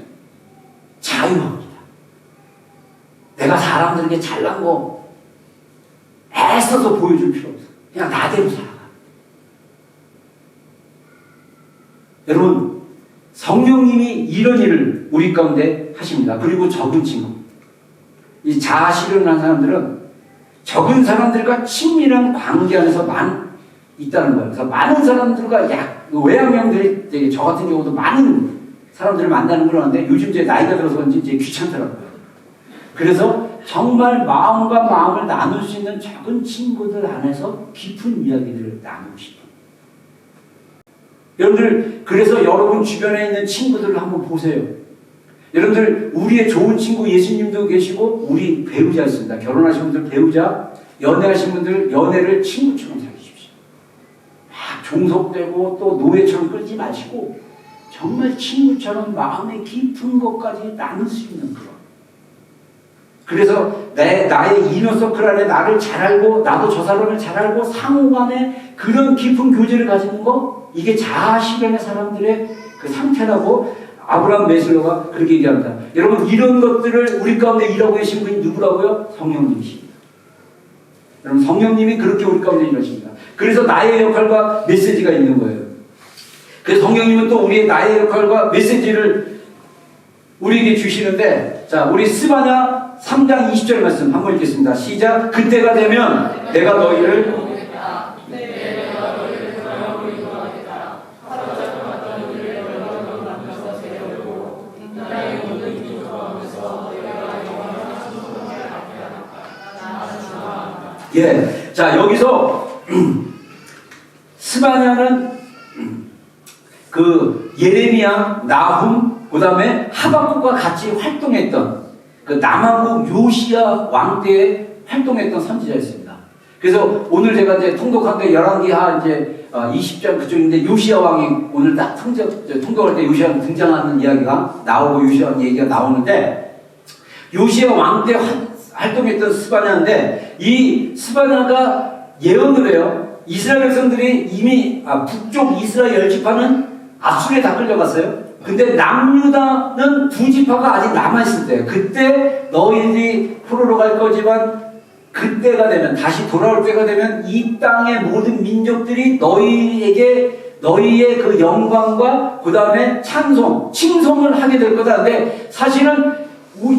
자유합니다. 내가 사람들에게 잘난 거 애써서 보여줄 필요 없어. 그냥 나대로 살아가. 여러분, 성령님이 이런 일을 우리 가운데 하십니다. 그리고 적은 친구, 이 자아 실현한 사람들은 적은 사람들과 친밀한 관계 안에서 있다는 거예요. 그래서 많은 사람들과 외향형들이 되게 저 같은 경우도 많은 사람들을 만나는 걸 하는데 요즘 이제 나이가 들어서 그런지 이제 귀찮더라고요. 그래서 정말 마음과 마음을 나눌 수 있는 적은 친구들 안에서 깊은 이야기들을 나누고 싶어요. 여러분들, 그래서 여러분 주변에 있는 친구들을 한번 보세요. 여러분들, 우리의 좋은 친구 예수님도 계시고 우리 배우자 있습니다. 결혼하신 분들 배우자, 연애하신 분들 연애를 친구처럼 사귀십시오. 막 종속되고 또 노예처럼 끌지 마시고 정말 친구처럼 마음의 깊은 것까지 나눌 수 있는 그런. 그래서 나의 이너서클 안에 나를 잘 알고 나도 저 사람을 잘 알고 상호간에 그런 깊은 교제를 가지는 거, 이게 자아 실현의 사람들의 그 상태라고 아브라함 메슬러가 그렇게 얘기합니다. 여러분, 이런 것들을 우리 가운데 일하고 계신 분이 누구라고요? 성령님이십니다. 여러분, 성령님이 그렇게 우리 가운데 일하십니다. 그래서 나의 역할과 메시지가 있는 거예요. 그래서 성령님은 또 우리의 나의 역할과 메시지를 우리에게 주시는데, 자, 우리 스바냐 3장 20절 말씀 한번 읽겠습니다. 시작. 그때가 되면 내가 너희를 예. 자, 여기서 스바냐는 그 예레미야, 나훔, 그 다음에 하박국과 같이 활동했던 그 남한국 요시야 왕 때에 활동했던 선지자였습니다. 그래서 오늘 제가 이제 통독한데 열왕기하 이제 20장 그쪽인데 요시야 왕이 오늘 딱 통독할 때 요시야 왕 등장하는 이야기가 나오고 요시야 왕 얘기가 나오는데 요시야 왕 때 활동했던 스바냐인데 이 스바냐가 예언을 해요. 이스라엘 백성들이 이미 북쪽 이스라엘 10지파는 아수르에 다 끌려갔어요. 근데 남유다는 2지파가 아직 남아있을 때예요. 그때 너희들이 포로로 갈 거지만 그때가 되면 다시 돌아올 때가 되면 이 땅의 모든 민족들이 너희에게 너희의 그 영광과 그 다음에 찬송, 칭송을 하게 될 거다. 근데 사실은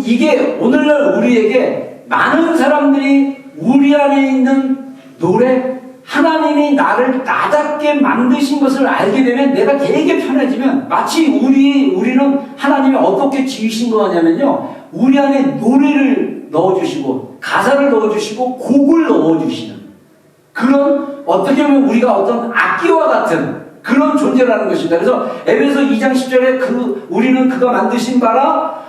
이게 오늘날 우리에게 많은 사람들이 우리 안에 있는 노래, 하나님이 나를 나답게 만드신 것을 알게 되면 내가 되게 편해지면 마치 우리는 하나님이 어떻게 지으신 거 하냐면요. 우리 안에 노래를 넣어주시고 가사를 넣어주시고 곡을 넣어주시는 그런 어떻게 보면 우리가 어떤 악기와 같은 그런 존재라는 것입니다. 그래서 에베소 2장 10절에 우리는 그가 만드신 바라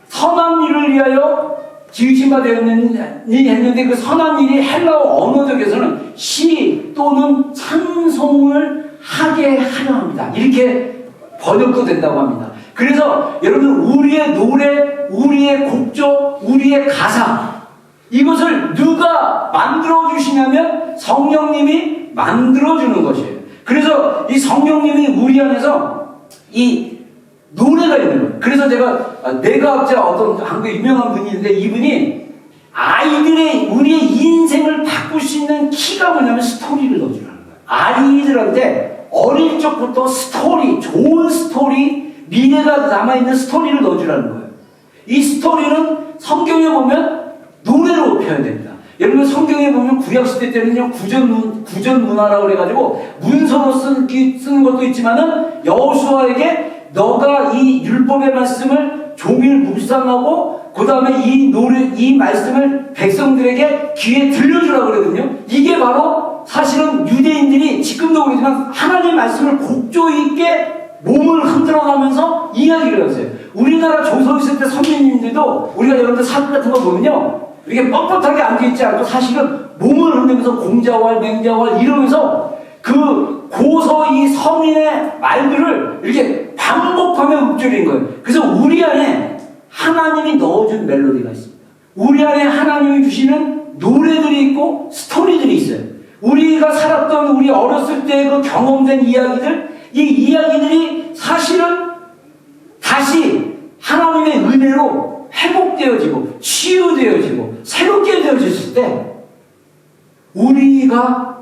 선한 일을 위하여 지으신 바 되었느니 했는데 그 선한 일이 헬라어 언어적에서는 시 또는 찬송을 하게 하려 합니다. 이렇게 번역도 된다고 합니다. 그래서 여러분 우리의 노래, 우리의 곡조, 우리의 가사 이것을 누가 만들어 주시냐면 성령님이 만들어 주는 것이에요. 그래서 이 성령님이 우리 안에서 이 노래가 있는 거예요. 그래서 제가 내과학자 어떤 한국 유명한 분이 있는데 이분이 우리의 인생을 바꿀 수 있는 키가 뭐냐면 스토리를 넣어주라는 거예요. 아이들한테 어릴 적부터 스토리, 좋은 스토리, 미래가 남아있는 스토리를 넣어주라는 거예요. 이 스토리는 성경에 보면 노래로 표현됩니다. 여러분 성경에 보면 구약시대 때는요 구전 문화라고 그래가지고 문서로 쓰는 것도 있지만은 여호수아에게 너가 이 율법의 말씀을 종일 묵상하고 그 다음에 이 말씀을 백성들에게 귀에 들려주라고 그러거든요. 이게 바로 사실은 유대인들이 지금도 그러지만 하나님의 말씀을 곡조 있게 몸을 흔들어가면서 이야기를 했어요. 우리나라 조선 있을 때 선생님들도 우리가 여러분들 사극 같은 거 보면요 이렇게 뻣뻣하게 앉아있지 않고 사실은 몸을 흔들면서 공자왈 맹자왈 이러면서 그 고서 이 성인의 말들을 이렇게 반복하며 읊조린 거예요. 그래서 우리 안에 하나님이 넣어준 멜로디가 있습니다. 우리 안에 하나님이 주시는 노래들이 있고 스토리들이 있어요. 우리가 살았던 우리 어렸을 때 그 경험된 이야기들, 이 이야기들이 사실은 다시 하나님의 은혜로 회복되어지고 치유되어지고 새롭게 되어졌을 때 우리가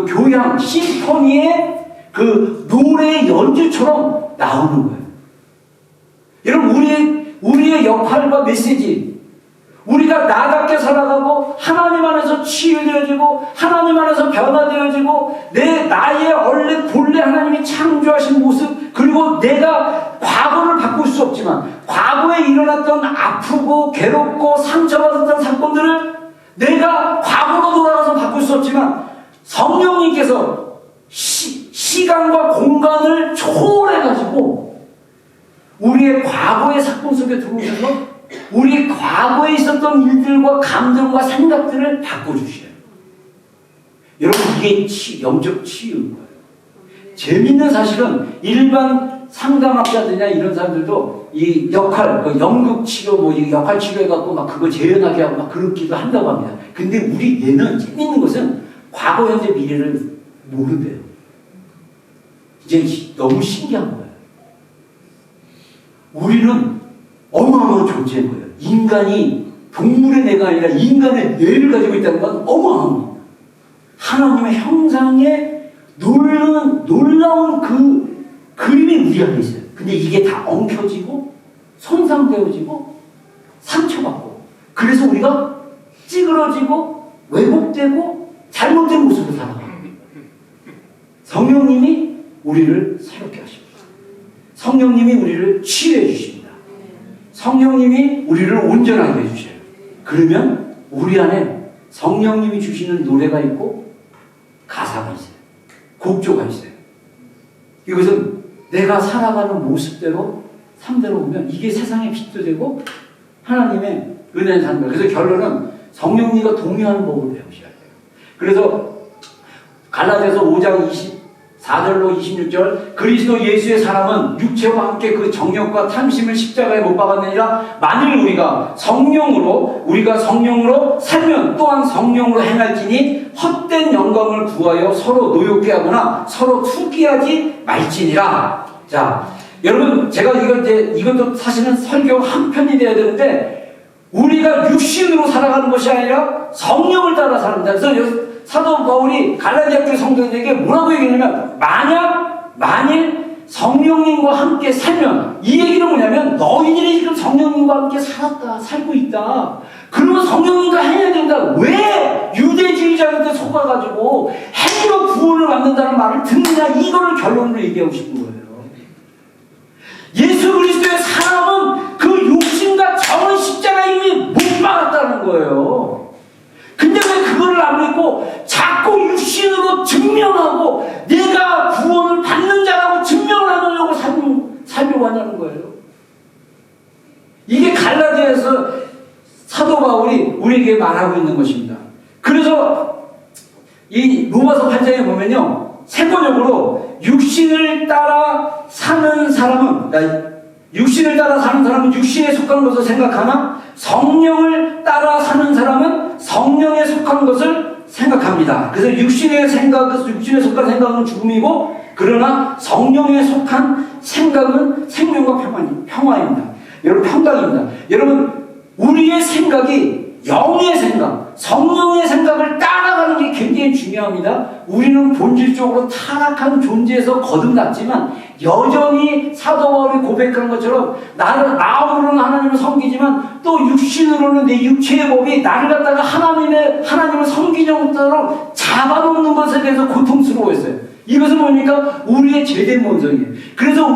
교양 심포니의 그 노래 연주처럼 나오는 거예요. 여러분 우리의 역할과 메시지 우리가 나답게 살아가고 하나님 안에서 치유되어지고 하나님 안에서 변화되어지고 나의 본래 하나님이 창조하신 모습 그리고 내가 과거를 바꿀 수 없지만 과거에 일어났던 아프고 괴롭고 상처받았던 사건들을 내가 과거로 돌아가서 바꿀 수 없지만 성령님께서 시간과 공간을 초월해가지고 우리의 과거의 사건 속에 들어오셔서 우리 과거에 있었던 일들과 감정과 생각들을 바꿔주셔요. 여러분 이게 영적 치유인 거예요. 재밌는 사실은 일반 상담학자들이나 이런 사람들도 이 역할, 연극 치료, 이 역할 치료해갖고 막 그거 재현하게 하고 막 그렇기도 한다고 합니다. 근데 얘는 재밌는 것은 과거, 현재, 미래를 모른대요. 이제 너무 신기한 거예요. 우리는 어마어마한 존재인 거예요. 인간이 동물의 뇌가 아니라 인간의 뇌를 가지고 있다는 건 어마어마한 거예요. 하나님의 형상에 놀라운 그 그림이 우리 안에 있어요. 근데 이게 다 엉켜지고 손상되어지고 상처받고 그래서 우리가 찌그러지고 왜곡되고 잘못된 모습을 살아가요. 성령님이 우리를 새롭게 하십니다. 성령님이 우리를 치유해 주십니다. 성령님이 우리를 온전하게 해주셔요. 그러면 우리 안에 성령님이 주시는 노래가 있고 가사가 있어요. 곡조가 있어요. 이것은 내가 살아가는 모습대로 삶대로 보면 이게 세상의 빛도 되고 하나님의 은혜를 사는 거예요. 그래서 결론은 성령님과 동의하는 법을 배우셔야 돼요. 그래서 갈라디아서 5장 24절로 26절 그리스도 예수의 사람은 육체와 함께 그 정욕과 탐심을 십자가에 못 박았느니라. 만일 우리가 성령으로 살면 또한 성령으로 행할지니 헛된 영광을 구하여 서로 노엽게 하거나 서로 투기하지 말지니라. 자, 여러분, 제가 이것도 사실은 설교 한 편이 돼야 되는데, 우리가 육신으로 살아가는 것이 아니라 성령을 따라 사는다. 그래서 사도 바울이 갈라디아 교회 성도들에게 뭐라고 얘기하냐면, 만일 성령님과 함께 살면, 이 얘기는 뭐냐면, 너희들이 지금 성령님과 함께 살고 있다. 그러면 성령님과 해야 된다. 왜 유대주의자한테 속아가지고 행위로 구원을 받는다는 말을 듣느냐, 이거를 결론으로 얘기하고 싶은 거예요. 예수 그리스도의 사람은 그 욕심과 정은 십자가에 이미 못 박았다는 거예요. 근데 왜 그거를 안 믿고 자꾸 육신으로 증명하고 내가 구원을 받는 자라고 증명을 하려고 살려고 하냐는 거예요. 이게 갈라디아에서 사도 바울이 우리에게 말하고 있는 것입니다. 그래서 이 로마서 8장에 보면요, 세부적으로 육신을 따라 사는 사람은 육신에 속한 것을 생각하나 성령을 따라 사는 사람은 성령에 속한 것을 생각합니다. 그래서 육신에 속한 생각은 죽음이고, 그러나 성령에 속한 생각은 생명과 평화입니다. 여러분, 평강입니다. 여러분, 우리의 생각이 영의 생각, 성령의 생각을 따라가는 게 굉장히 중요합니다. 우리는 본질적으로 타락한 존재에서 거듭났지만 여전히 사도 바울이 고백한 것처럼 마음으로는 하나님을 섬기지만 또 육신으로는 내 육체의 법이 나를 갖다가 하나님을 섬기지 못하도록 잡아놓는 것에 대해서 고통스러워했어요. 이것은 뭡니까? 우리의 죄된 본성이에요. 그래서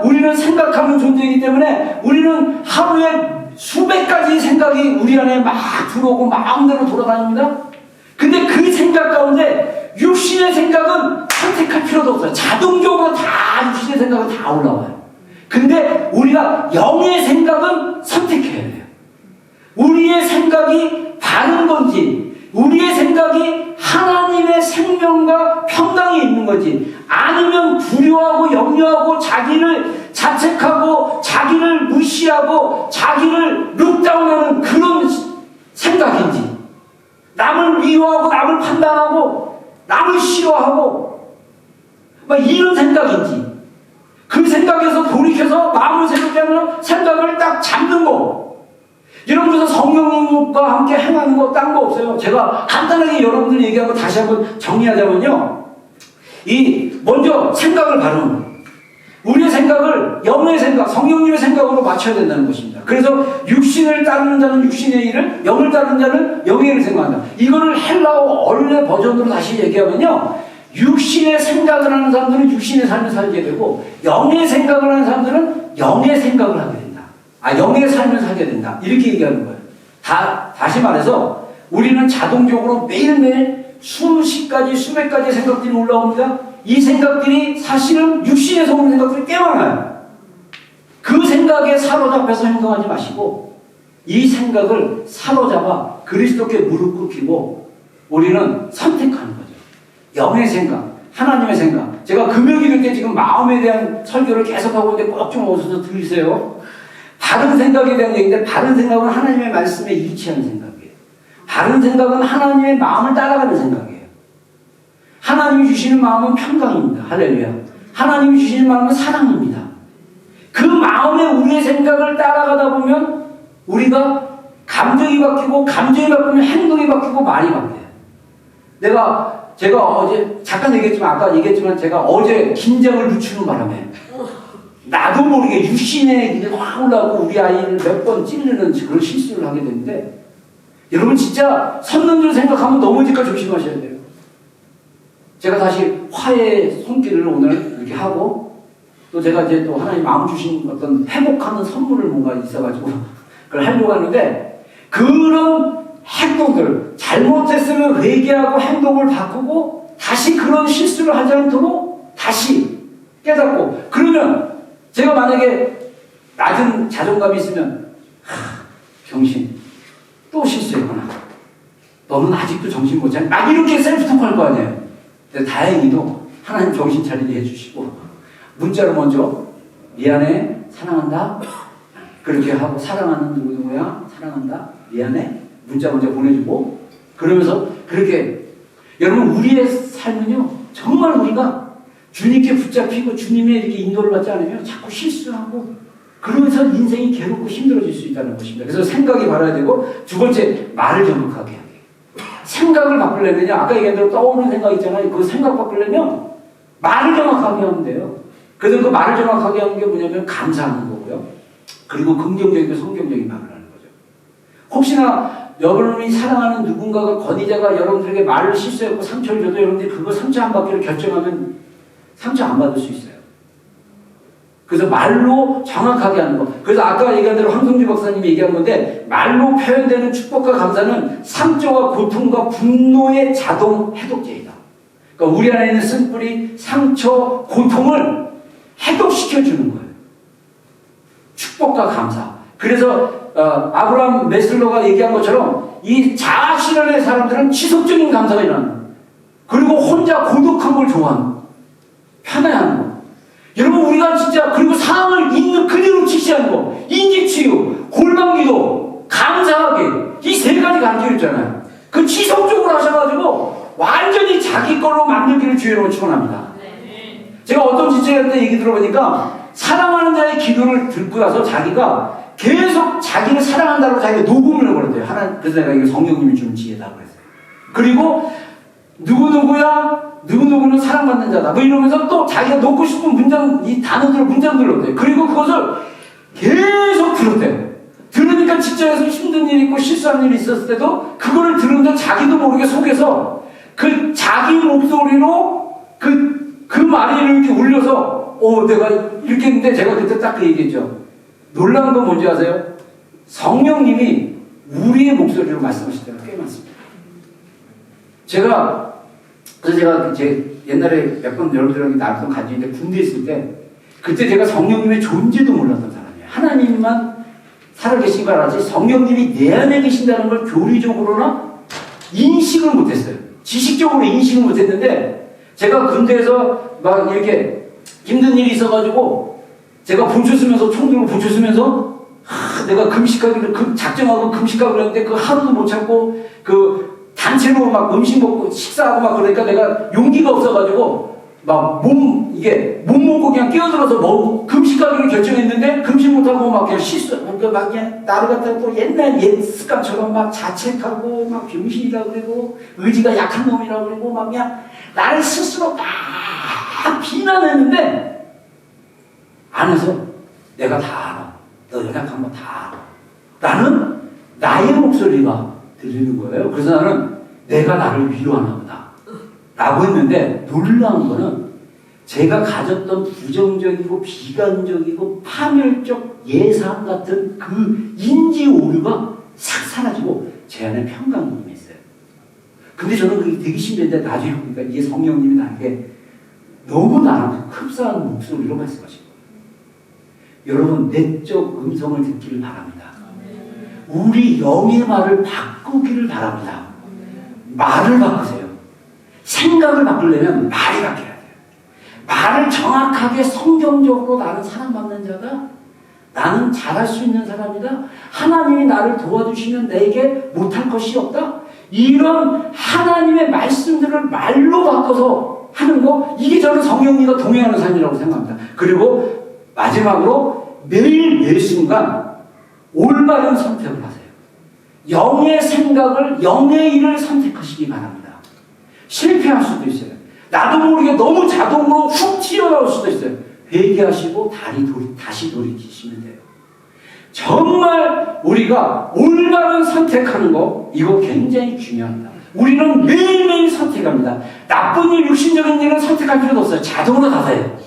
우리는 생각하는 존재이기 때문에 우리는 하루에 수백 가지 생각이 우리 안에 막 들어오고 마음대로 돌아다닙니다. 근데 그 생각 가운데 육신의 생각은 선택할 필요도 없어요. 자동적으로 다 육신의 생각은 다 올라와요. 근데 우리가 영의 생각은 선택해야 돼요. 우리의 생각이 바른 건지, 우리의 생각이 하나님의 생명과 평강이 있는 건지, 아니면 불효하고 염려하고 자기를 자책하고 자기를 무시하고 자기를 룩다운하는 그런 생각인지, 남을 미워하고 남을 판단하고 남을 싫어하고 막 이런 생각인지, 그 생각에서 돌이켜서 마음을 새롭게 하면 생각을 딱 잡는 거. 여러분께서 성령님과 함께 행하는 거 딴 거 없어요. 제가 간단하게 여러분들 얘기하고 다시 한번 정리하자면요, 먼저 생각을 바르는, 우리의 생각을 영의 생각, 성령님의 생각으로 맞춰야 된다는 것입니다. 그래서 육신을 따르는 자는 육신의 일을, 영을 따르는 자는 영의 일을 생각한다. 이거를 헬라어 원래 버전으로 다시 얘기하면요, 육신의 생각을 하는 사람들은 육신의 삶을 살게 되고, 영의 생각을 하는 사람들은 영의 생각을 하게 된다. 영의 삶을 살게 된다. 이렇게 얘기하는 거예요. 다시 말해서 우리는 자동적으로 매일매일 수십 가지, 수백 가지 생각들이 올라옵니다. 이 생각들이 사실은 육신에서 오는 생각들이 꽤 많아요. 그 생각에 사로잡혀서 행동하지 마시고 이 생각을 사로잡아 그리스도께 무릎 꿇히고 우리는 선택하는 거죠. 영의 생각, 하나님의 생각. 제가 금요일 때 지금 마음에 대한 설교를 계속하고 있는데 꼭 좀 오셔서 들으세요. 바른 생각에 대한 얘기인데, 바른 생각은 하나님의 말씀에 일치하는 생각이에요. 바른 생각은 하나님의 마음을 따라가는 생각이에요. 하나님이 주시는 마음은 평강입니다. 할렐루야. 하나님이 주시는 마음은 사랑입니다. 그 마음에 우리의 생각을 따라가다 보면 우리가 감정이 바뀌고, 감정이 바뀌면 행동이 바뀌고 말이 바뀌어요. 제가 어제 잠깐 아까 얘기했지만 제가 어제 긴장을 늦추는 바람에 나도 모르게 육신의 일이 확 올라오고 우리 아이를 몇 번 찌르는 그런 실수를 하게 되는데, 여러분 진짜 섰는 줄 생각하면 넘어질까 조심하셔야 돼요. 제가 다시 화해 손길을 오늘 이렇게 하고, 또 제가 이제 또 하나님 마음 주신 어떤 회복하는 선물을 뭔가 있어가지고 그걸 하려고 하는데, 그런 행동들, 잘못했으면 회개하고 행동을 바꾸고 다시 그런 실수를 하지 않도록 다시 깨닫고, 그러면 제가 만약에 낮은 자존감이 있으면 병신 또 실수했구나, 너는 아직도 정신 못 차려. 막 이렇게 셀프 토크할 거 아니에요. 근데 다행히도 하나님 정신 차리게 해주시고 문자로 먼저 미안해, 사랑한다. 그렇게 하고 사랑하는 누구누구야, 사랑한다, 미안해. 문자 먼저 보내주고 그러면서 그렇게 여러분 우리의 삶은요 정말 우리가 주님께 붙잡히고 주님의 이렇게 인도를 받지 않으면 자꾸 실수하고 그러면서 인생이 괴롭고 힘들어질 수 있다는 것입니다. 그래서 생각이 바라야 되고 두 번째 말을 정확하게 해야 돼요. 생각을 바꾸려면 아까 얘기한 대로 떠오르는 생각 있잖아요. 그 생각 바꾸려면 말을 정확하게 하면 돼요. 그래서 그 말을 정확하게 하는 게 뭐냐면 감사하는 거고요. 그리고 긍정적이고 성경적인 말을 하는 거죠. 혹시나 여러분이 사랑하는 누군가가 권위자가 여러분들에게 말을 실수했고 상처를 줘도 여러분들이 그거 상처 안 받기로 결정하면 상처 안 받을 수 있어요. 그래서 말로 정확하게 하는 거. 그래서 아까 얘기한 대로 황성주 박사님이 얘기한 건데 말로 표현되는 축복과 감사는 상처와 고통과 분노의 자동 해독제이다. 그러니까 우리 안에 있는 쓴뿌리, 상처, 고통을 해독시켜주는 거예요. 축복과 감사. 그래서 아브라함 메슬러가 얘기한 것처럼 이 자아실현의 사람들은 지속적인 감사가 일어나는 거예요. 그리고 혼자 고독한 걸 좋아하는 거예요. 편애하는 거. 여러분 우리가 진짜 그리고 상황을 있는 그대로 직시하는 거. 인지치유, 골방기도, 감사하게 이 세 가지 가르쳐줬잖아요. 그 지속적으로 하셔가지고 완전히 자기 걸로 만들기를 주의로 축원합니다. 제가 어떤 지체한테 얘기 들어보니까 사랑하는 자의 기도를 듣고 나서 자기가 계속 자기를 사랑한다고 자기가 녹음을 해버렸대요. 그래서 내가 이게 성령님이 주는 지혜다 그랬어요. 그리고 누구누구야 누구누구는 사랑받는 자다 뭐 이러면서 또 자기가 놓고 싶은 문장 이 단어들을 문장들로 넣었대요. 그리고 그것을 계속 들었대요. 들으니까 직장에서 힘든 일이 있고 실수한 일이 있었을 때도 그거를 들으면서 자기도 모르게 속에서 그 자기 목소리로 그 말이 이렇게 울려서 내가 이렇게 했는데 제가 그때 딱 그 얘기했죠. 놀라운 건 뭔지 아세요? 성령님이 우리의 목소리로 말씀하실 때가 꽤 많습니다. 그래서 제가 제 옛날에 몇 번 여러분들에게 나왔던 간증 인데 군대 있을 때 그때 제가 성령님의 존재도 몰랐던 사람이에요. 하나님만 살아계신 걸 알았지 성령님이 내 안에 계신다는 걸 교리적으로나 인식을 못했어요. 지식적으로 인식을 못했는데 제가 군대에서 막 이렇게 힘든 일이 있어가지고 제가 본초 쓰면서 총 들고 본초 쓰면서 내가 금식하기를 작정하고 금식하고 그랬는데 그 하루도 못 참고 그 단체로 막 음식 먹고 식사하고 막 그러니까 내가 용기가 없어가지고 막 몸 먹고 그냥 끼어들어서 금식하기로 결정했는데 금식 못하고 막 그냥 그러니까 막 그냥 나를 갖다가 또 옛날 습관처럼 막 자책하고 막 병신이라고 그러고 의지가 약한 놈이라고 그러고 막 그냥 나를 스스로 막 비난했는데 안에서 내가 다 알아. 너 연약한 거 다 알아. 나는 나의 목소리가 들리는 거예요. 그래서 나는 내가 나를 위로하나 보다 라고 했는데 놀라운 거는 제가 가졌던 부정적이고 비관적이고 파멸적 예상 같은 그 인지 오류가 싹 사라지고 제 안에 평강이 있어요. 근데 저는 그게 되게 신기한데 나중에 보니까 이게 성령님이 나에게 너무 나랑 흡사한 목소리로 말씀하신 거예요. 여러분 내적 음성을 듣기를 바랍니다. 우리 영의 말을 바꾸기를 바랍니다. 말을 바꾸세요. 생각을 바꾸려면 말이 바뀌어야 돼요. 말을 정확하게 성경적으로 나는 사랑받는 자다. 나는 잘할 수 있는 사람이다. 하나님이 나를 도와주시면 내게 못할 것이 없다. 이런 하나님의 말씀들을 말로 바꿔서 하는 거 이게 저는 성령님과 동행하는 삶이라고 생각합니다. 그리고 마지막으로 매일 매 순간 올바른 선택을 하세요. 영의 생각을 영의 일을 선택하시기 바랍니다. 실패할 수도 있어요. 나도 모르게 너무 자동으로 훅 튀어나올 수도 있어요. 회개하시고 다시 돌이키시면 돼요. 정말 우리가 올바른 선택하는 거 이거 굉장히 중요합니다. 우리는 매일매일 선택합니다. 나쁜 일, 육신적인 일은 선택할 필요도 없어요. 자동으로 다 돼요.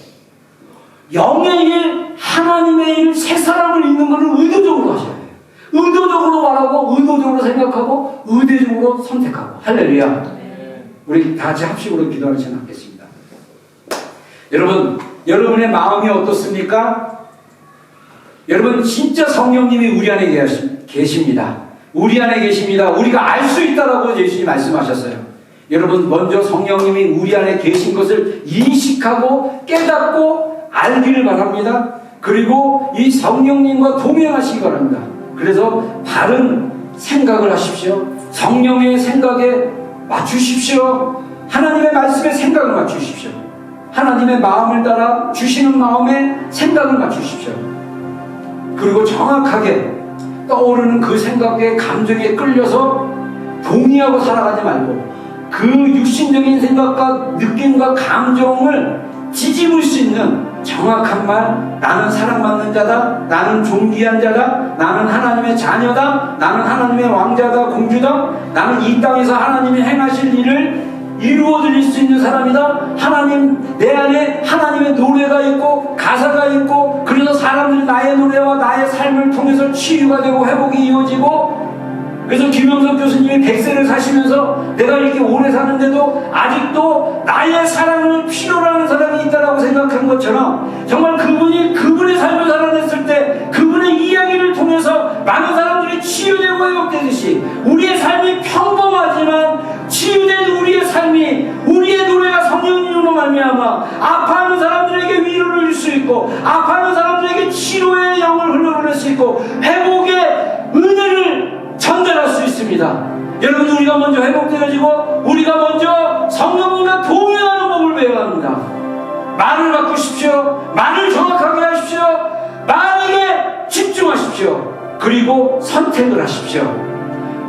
영의 일, 하나님의 일, 새 사람을 잇는 것을 의도적으로 하셔야 돼요. 의도적으로 말하고 의도적으로 생각하고 의도적으로 선택하고. 할렐루야. 우리 다 같이 합식으로 기도하는 시간 갖겠습니다. 여러분, 여러분의 마음이 어떻습니까? 여러분 진짜 성령님이 우리 안에 계십니다. 우리 안에 계십니다. 우리가 알 수 있다라고 예수님이 말씀하셨어요. 여러분, 먼저 성령님이 우리 안에 계신 것을 인식하고 깨닫고 알기를 바랍니다. 그리고 이 성령님과 동행하시기 바랍니다. 그래서 바른 생각을 하십시오. 성령의 생각에 맞추십시오. 하나님의 말씀에 생각을 맞추십시오. 하나님의 마음을 따라 주시는 마음에 생각을 맞추십시오. 그리고 정확하게 떠오르는 그 생각에 감정에 끌려서 동의하고 살아가지 말고 그 육신적인 생각과 느낌과 감정을 뒤집을 수 있는 정확한 말, 나는 사랑받는 자다, 나는 존귀한 자다, 나는 하나님의 자녀다, 나는 하나님의 왕자다, 공주다, 나는 이 땅에서 하나님이 행하실 일을 이루어 드릴 수 있는 사람이다. 하나님, 내 안에 하나님의 노래가 있고 가사가 있고, 그래서 사람들이 나의 노래와 나의 삶을 통해서 치유가 되고 회복이 이루어지고, 그래서 김영석 교수님이 100세를 사시면서 내가 이렇게 오래 사는데도 아직도 나의 사랑을 필요로 하는 사람이 있다고 생각한 것처럼, 정말 그분의 삶을 살아냈을 때 그분의 이야기를 통해서 많은 사람들이 치유되고 회복되듯이 우리의 삶이 평범하지만 치유된 우리의 삶이, 우리의 노래가 성령님으로 말미암아 아파하는 사람들에게 위로를 줄 수 있고, 아파하는 사람들에게 치료의 영을 흘러보낼 수 있고, 회복의 은혜를 전달할 수 있습니다. 여러분, 우리가 먼저 회복되어지고 우리가 먼저 성령님과 동행하는 법을 배워야 합니다. 말을 바꾸십시오. 말을 정확하게 하십시오. 말에게 집중하십시오. 그리고 선택을 하십시오.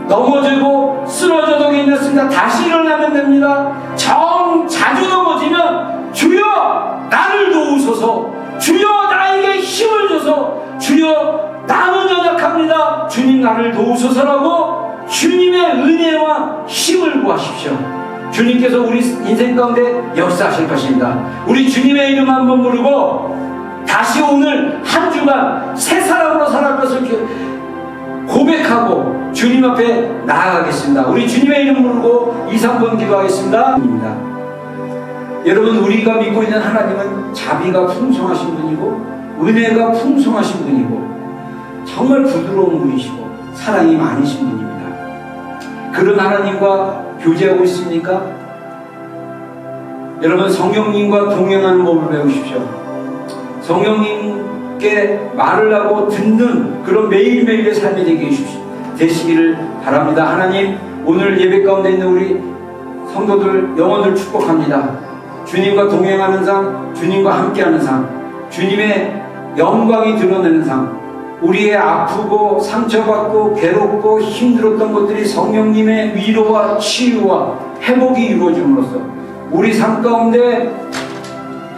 넘어지고 쓰러져도 괜찮습니다. 다시 일어나면 됩니다. 자주 넘어지면 주여 나를 도우소서, 주여 나에게 힘을 줘서, 주여 나는 연약합니다, 주님 나를 도우소서라고 주님의 은혜와 힘을 구하십시오. 주님께서 우리 인생 가운데 역사하실 것입니다. 우리 주님의 이름 한번 부르고 다시 오늘 한 주간 새 사람으로 살아갈 것을 고백하고 주님 앞에 나아가겠습니다. 우리 주님의 이름 부르고 2, 3분 기도하겠습니다. 여러분, 우리가 믿고 있는 하나님은 자비가 풍성하신 분이고 은혜가 풍성하신 분이고 정말 부드러운 분이시고 사랑이 많으신 분입니다. 그런 하나님과 교제하고 있습니까? 여러분, 성령님과 동행하는 법을 배우십시오. 성령님께 말을 하고 듣는 그런 매일매일의 삶이 되시기를 바랍니다. 하나님, 오늘 예배 가운데 있는 우리 성도들 영혼을 축복합니다. 주님과 동행하는 삶, 주님과 함께하는 삶, 주님의 영광이 드러내는 삶, 우리의 아프고 상처받고 괴롭고 힘들었던 것들이 성령님의 위로와 치유와 회복이 이루어짐으로써 우리 삶 가운데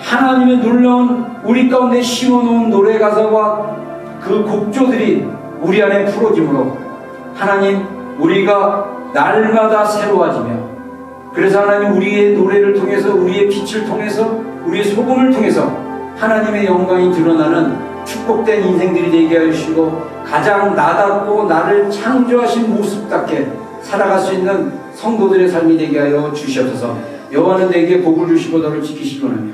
하나님의 놀라운, 우리 가운데 심어놓은 노래 가사와 그 곡조들이 우리 안에 풀어짐으로 하나님, 우리가 날마다 새로워지며, 그래서 하나님, 우리의 노래를 통해서, 우리의 빛을 통해서, 우리의 소금을 통해서 하나님의 영광이 드러나는 축복된 인생들이 되게 하시고, 가장 나답고 나를 창조하신 모습답게 살아갈 수 있는 성도들의 삶이 되게 하여 주시옵소서. 여호와는 내게 복을 주시고 너를 지키시기 원하며,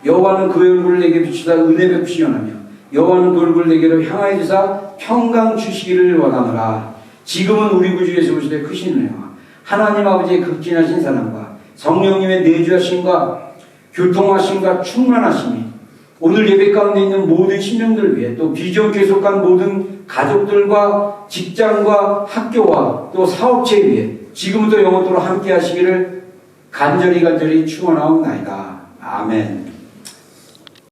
여호와는 그 얼굴을 내게 비추사 은혜 베푸시기 원하며, 여호와는 그 얼굴을 내게로 향하여 주사 평강 주시기를 원하노라. 지금은 우리 구주 예수 그리스도의 크신 은혜와 하나님 아버지의 극진하신 사랑과 성령님의 내주하심과 교통하심과 충만하심이 오늘 예배 가운데 있는 모든 심령들을 위해, 또 비전교에 속한 모든 가족들과 직장과 학교와 또 사업체에 위해 지금부터 영원토록 함께 하시기를 간절히 축원하옵나이다. 아멘.